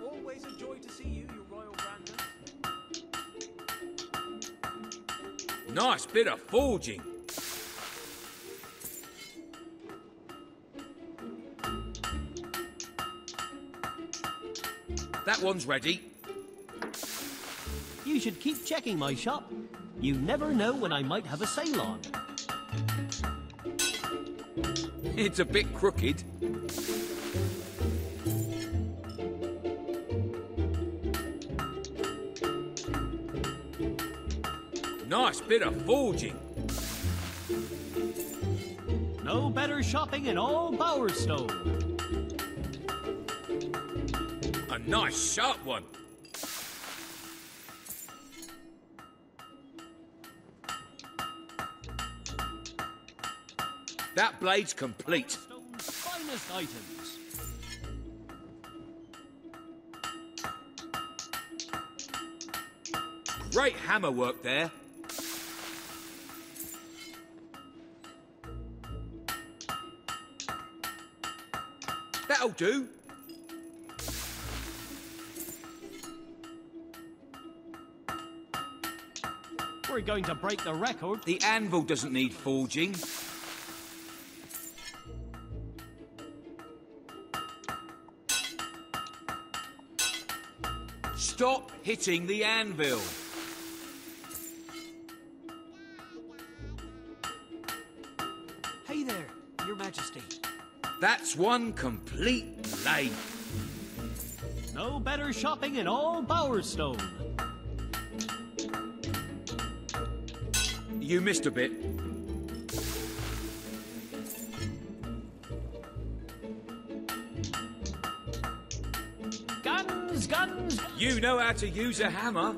Always a joy to see you, your royal grandness. Nice bit of forging. That one's ready. You should keep checking my shop. You never know when I might have a sale on. It's a bit crooked. Nice bit of forging. No better shopping in all Bowerstone. A nice sharp one. That blade's complete. Bowerstone's finest items. Great hammer work there. That'll do. We're going to break the record. The anvil doesn't need forging. Stop hitting the anvil. Hey there, Your Majesty. That's one complete blade. No better shopping in all Bowerstone. You missed a bit. Guns, guns! You know how to use a hammer.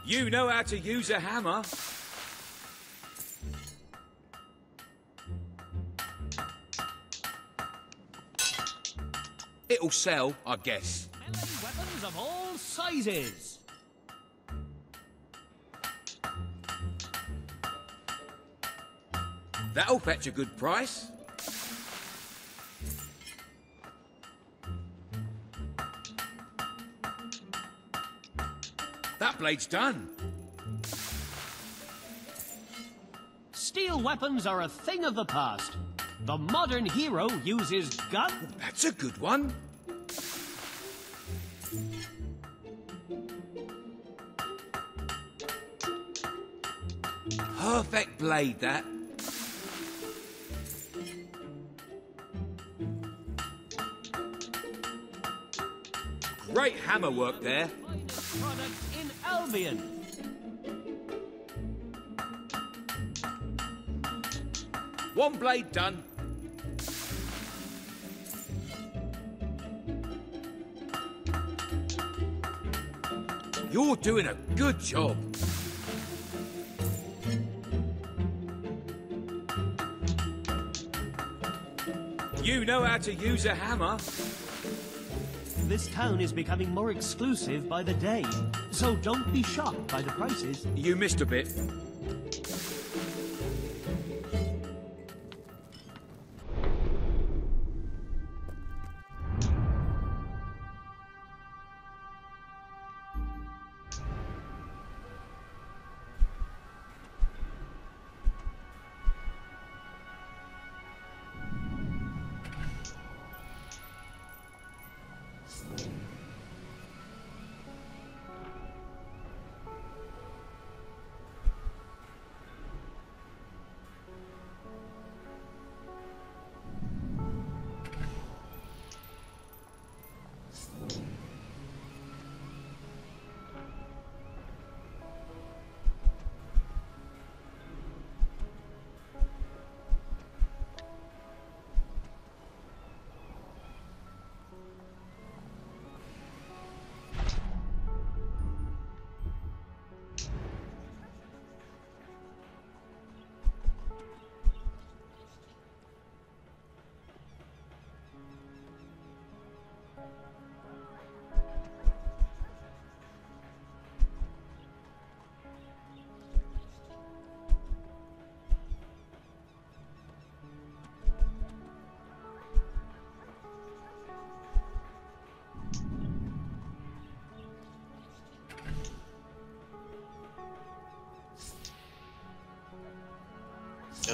You know how to use a hammer. It'll sell, I guess. Melee weapons of all sizes. That'll fetch a good price. That blade's done. Steel weapons are a thing of the past. The modern hero uses gun... That's a good one. Perfect blade, that. Great hammer work there. Finest product in Albion. One blade done. You're doing a good job. You know how to use a hammer. This town is becoming more exclusive by the day, so don't be shocked by the prices. You missed a bit.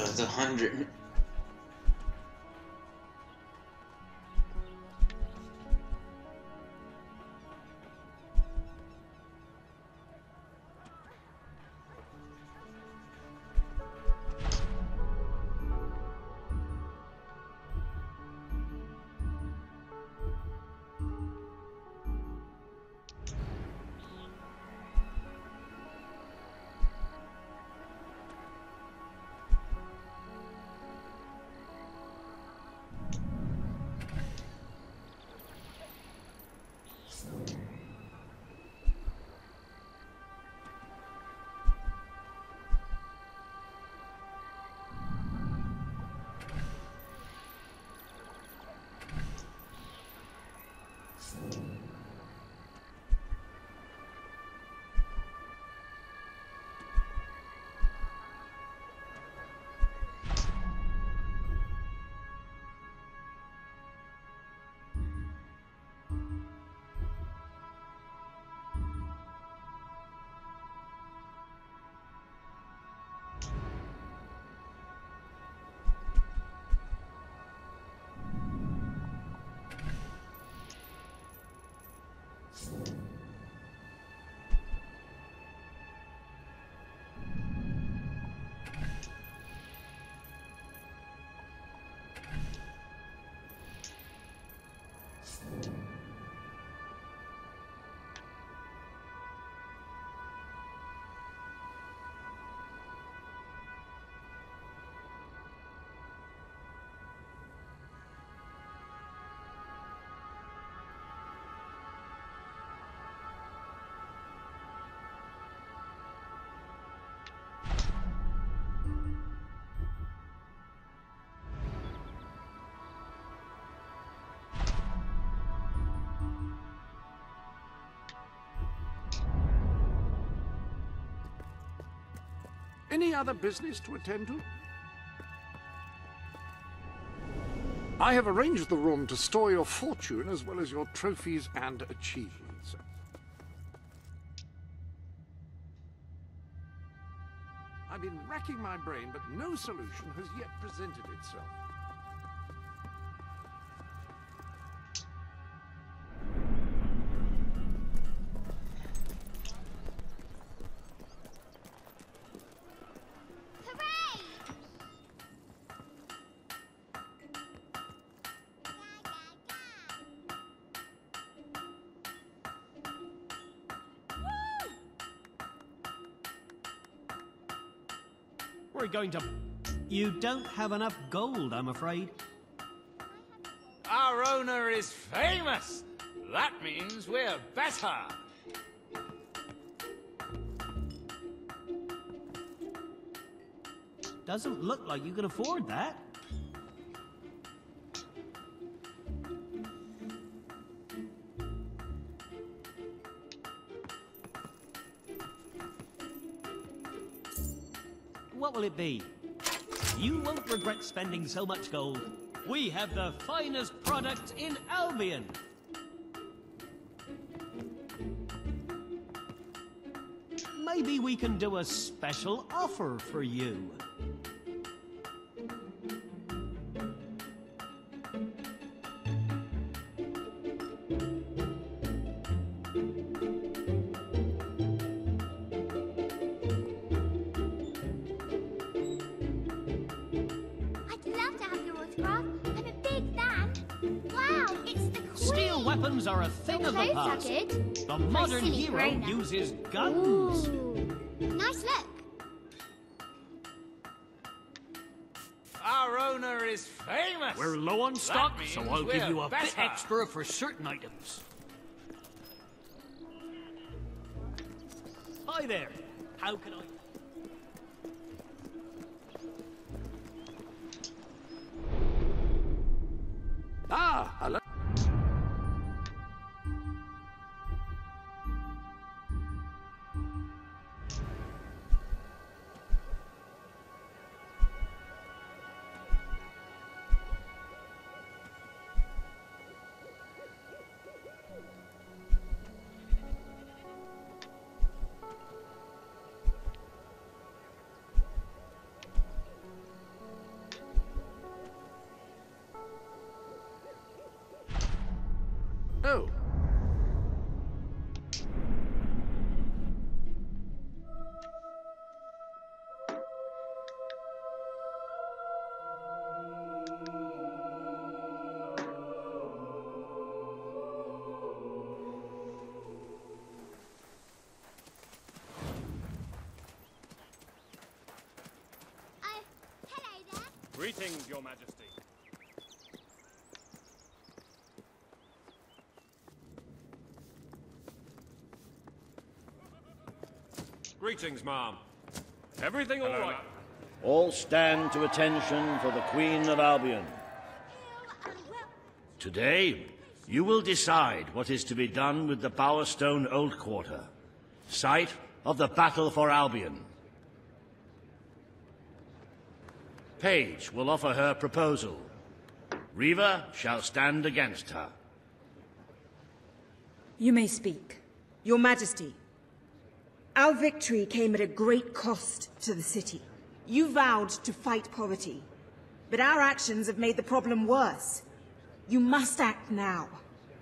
it's 100. Any other business to attend to? I have arranged the room to store your fortune as well as your trophies and achievements. I've been racking my brain, but no solution has yet presented itself. We're going to... You don't have enough gold, I'm afraid. Our owner is famous. That means we're better. Doesn't look like you can afford that. What will it be? You won't regret spending so much gold. We have the finest product in Albion. Maybe we can do a special offer for you. Weapons are a thing of the past. The modern hero uses guns. Ooh. Nice look. Our owner is famous. We're low on stock, so I'll give you a better. bit extra for certain items. Hi there. How can I... Ah, hello. Greetings, Your Majesty. Greetings, Mom. Everything all right? All stand to attention for the Queen of Albion. Today, you will decide what is to be done with the Bowerstone Old Quarter, site of the battle for Albion. Paige will offer her proposal. Riva shall stand against her. You may speak. Your Majesty, our victory came at a great cost to the city. You vowed to fight poverty, but our actions have made the problem worse. You must act now.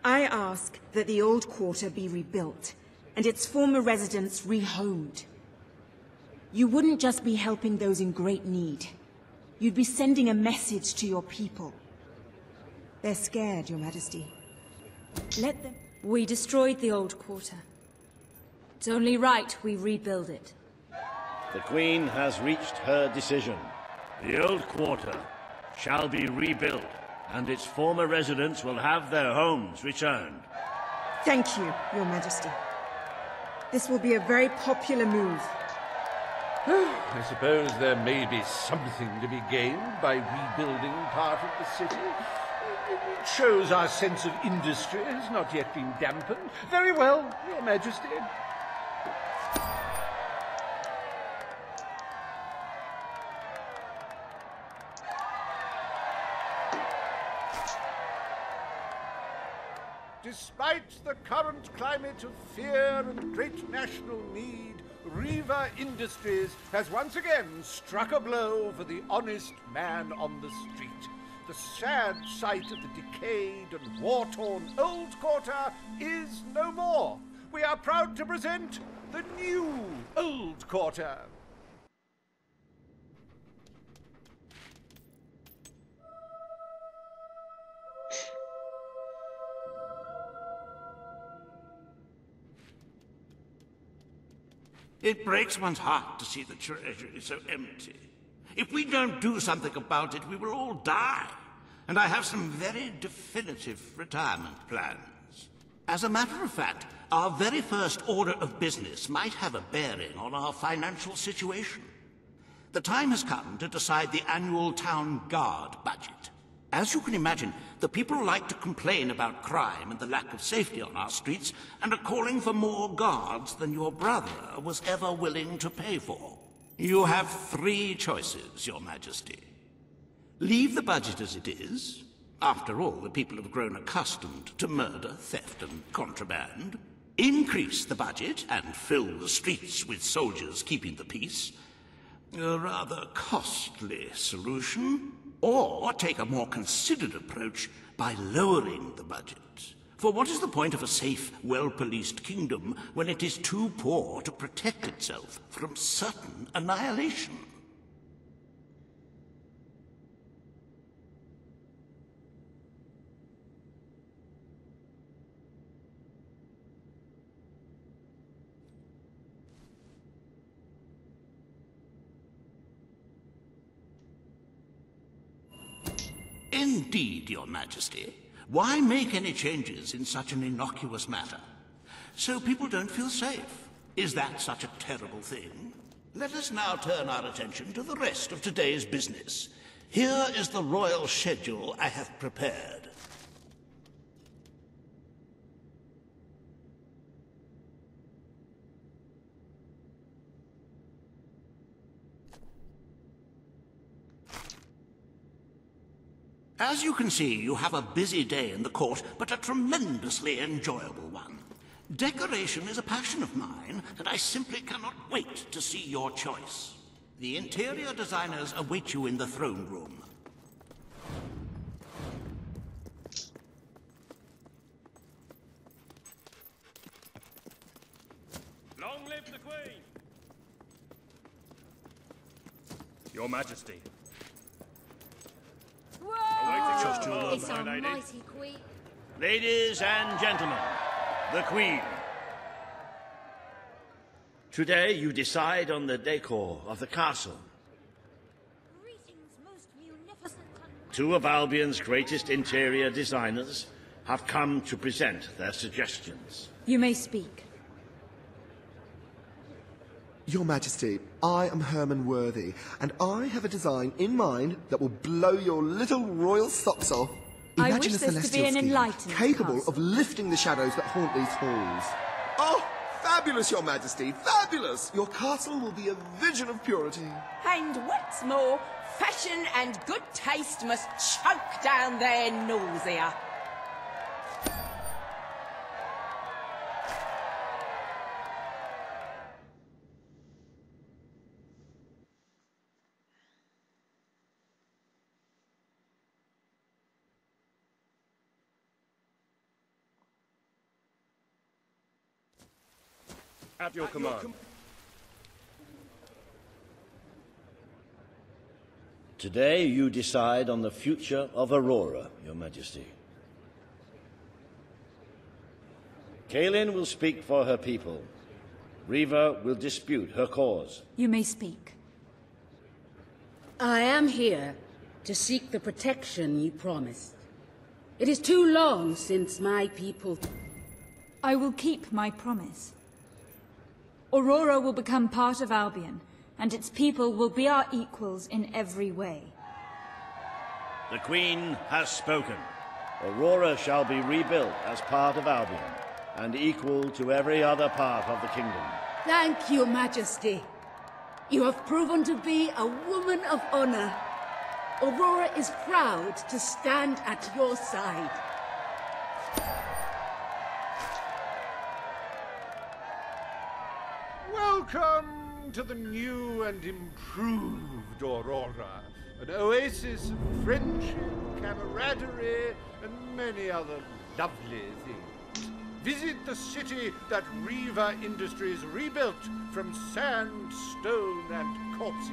I ask that the old quarter be rebuilt, and its former residents rehomed. You wouldn't just be helping those in great need. You'd be sending a message to your people. They're scared, Your Majesty. Let them... We destroyed the old quarter. It's only right we rebuild it. The Queen has reached her decision. The old quarter shall be rebuilt, and its former residents will have their homes returned. Thank you, Your Majesty. This will be a very popular move. I suppose there may be something to be gained by rebuilding part of the city. It shows our sense of industry has not yet been dampened. Very well, Your Majesty. Despite the current climate of fear and great national need, Riva Industries has once again struck a blow for the honest man on the street. The sad sight of the decayed and war-torn old quarter is no more. We are proud to present the new old quarter. It breaks one's heart to see the treasury so empty. If we don't do something about it, we will all die. And I have some very definitive retirement plans. As a matter of fact, our very first order of business might have a bearing on our financial situation. The time has come to decide the annual town guard budget. As you can imagine, the people like to complain about crime and the lack of safety on our streets, and are calling for more guards than your brother was ever willing to pay for. You have 3 choices, Your Majesty. Leave the budget as it is. After all, the people have grown accustomed to murder, theft, and contraband. Increase the budget and fill the streets with soldiers keeping the peace. A rather costly solution. Or take a more considered approach by lowering the budget. For what is the point of a safe, well-policed kingdom when it is too poor to protect itself from certain annihilation? Indeed, Your Majesty. Why make any changes in such an innocuous matter? So people don't feel safe. Is that such a terrible thing? Let us now turn our attention to the rest of today's business. Here is the royal schedule I have prepared. As you can see, you have a busy day in the court, but a tremendously enjoyable one. Decoration is a passion of mine, and I simply cannot wait to see your choice. The interior designers await you in the throne room. Long live the Queen! Your Majesty. Whoa! Your It's our mighty Queen. Ladies and gentlemen, the Queen. Today you decide on the decor of the castle. Greetings, most munificent Two of Albion's greatest interior designers have come to present their suggestions. You may speak. Your Majesty, I am Herman Worthy, and I have a design in mind that will blow your little royal socks off. I Imagine wish a this to be celestial an scheme enlightened capable castle. of lifting the shadows that haunt these halls. Oh, fabulous, Your Majesty, fabulous! Your castle will be a vision of purity. And what's more, fashion and good taste must choke down their nausea. At your command. Today you decide on the future of Aurora, Your Majesty. Kaelin will speak for her people. Riva will dispute her cause. You may speak. I am here to seek the protection you promised. It is too long since my people... I will keep my promise. Aurora will become part of Albion, and its people will be our equals in every way. The Queen has spoken. Aurora shall be rebuilt as part of Albion, and equal to every other part of the kingdom. Thank you, Majesty. You have proven to be a woman of honor. Aurora is proud to stand at your side. Welcome to the new and improved Aurora. An oasis of friendship, camaraderie, and many other lovely things. Visit the city that Riva Industries rebuilt from sand, stone, and corpses.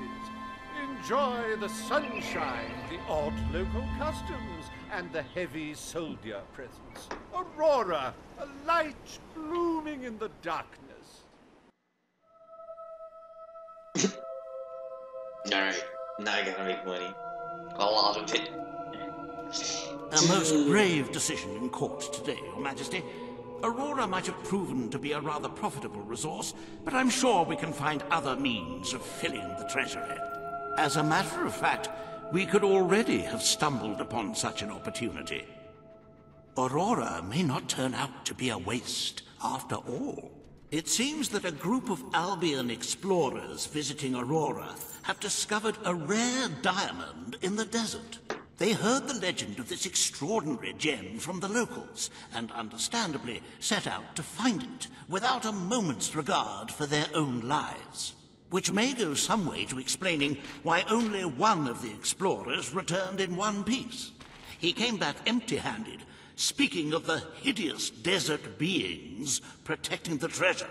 Enjoy the sunshine, the odd local customs, and the heavy soldier presence. Aurora, a light blooming in the darkness. Alright, now I gotta make money. A lot of it. A most grave decision in court today, Your Majesty. Aurora might have proven to be a rather profitable resource, but I'm sure we can find other means of filling the treasury. As a matter of fact, we could already have stumbled upon such an opportunity. Aurora may not turn out to be a waste after all. It seems that a group of Albion explorers visiting Aurora have discovered a rare diamond in the desert. They heard the legend of this extraordinary gem from the locals, and understandably set out to find it, without a moment's regard for their own lives. Which may go some way to explaining why only one of the explorers returned in one piece. He came back empty-handed, speaking of the hideous desert beings protecting the treasure.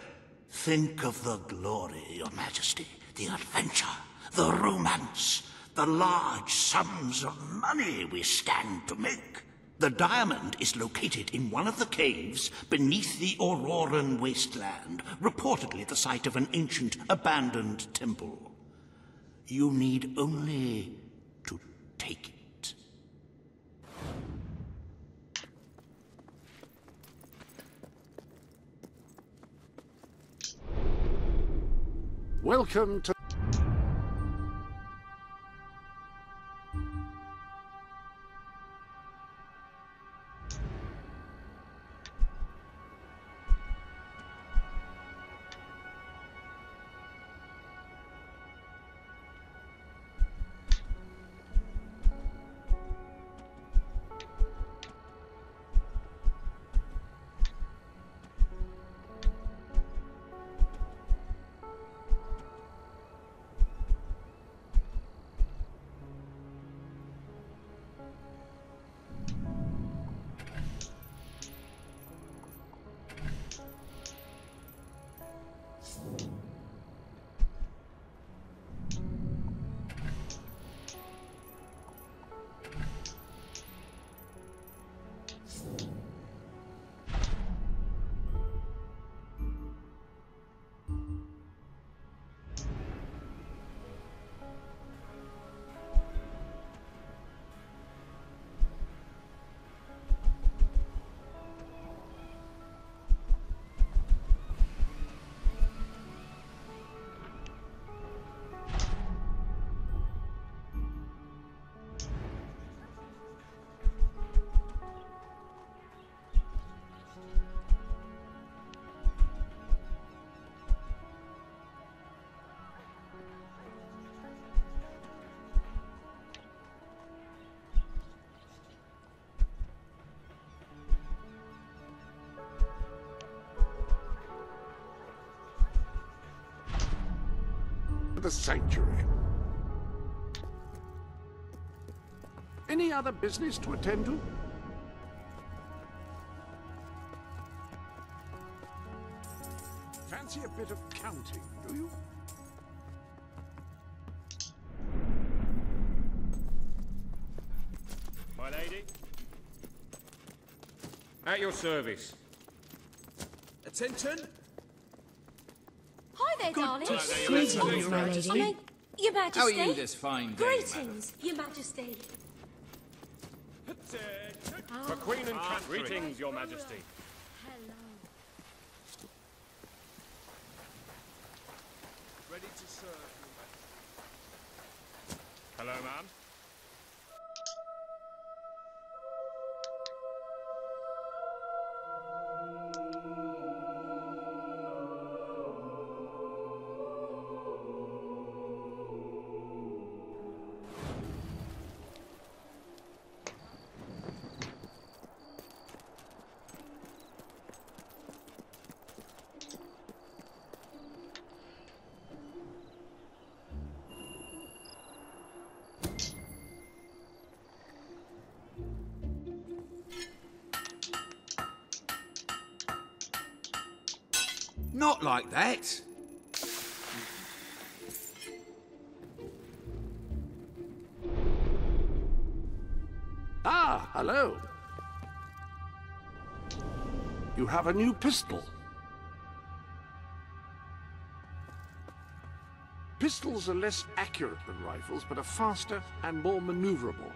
Think of the glory, Your Majesty, the adventure, the romance, the large sums of money we stand to make. The diamond is located in one of the caves beneath the Auroran wasteland, reportedly the site of an ancient, abandoned temple. You need only to take it. Welcome to... the sanctuary. Any other business to attend to? Fancy a bit of counting, do you? My lady? At your service. Attention. Hi there, darling. Greetings, my lady. I mean, Your Majesty. How are you this fine day, Greetings, Your Majesty. For Queen and Cat, Greetings, greetings, Your Majesty. Hello. Ready to serve. Hello, ma'am. Not like that. Ah, hello. You have a new pistol. Pistols are less accurate than rifles, but are faster and more maneuverable.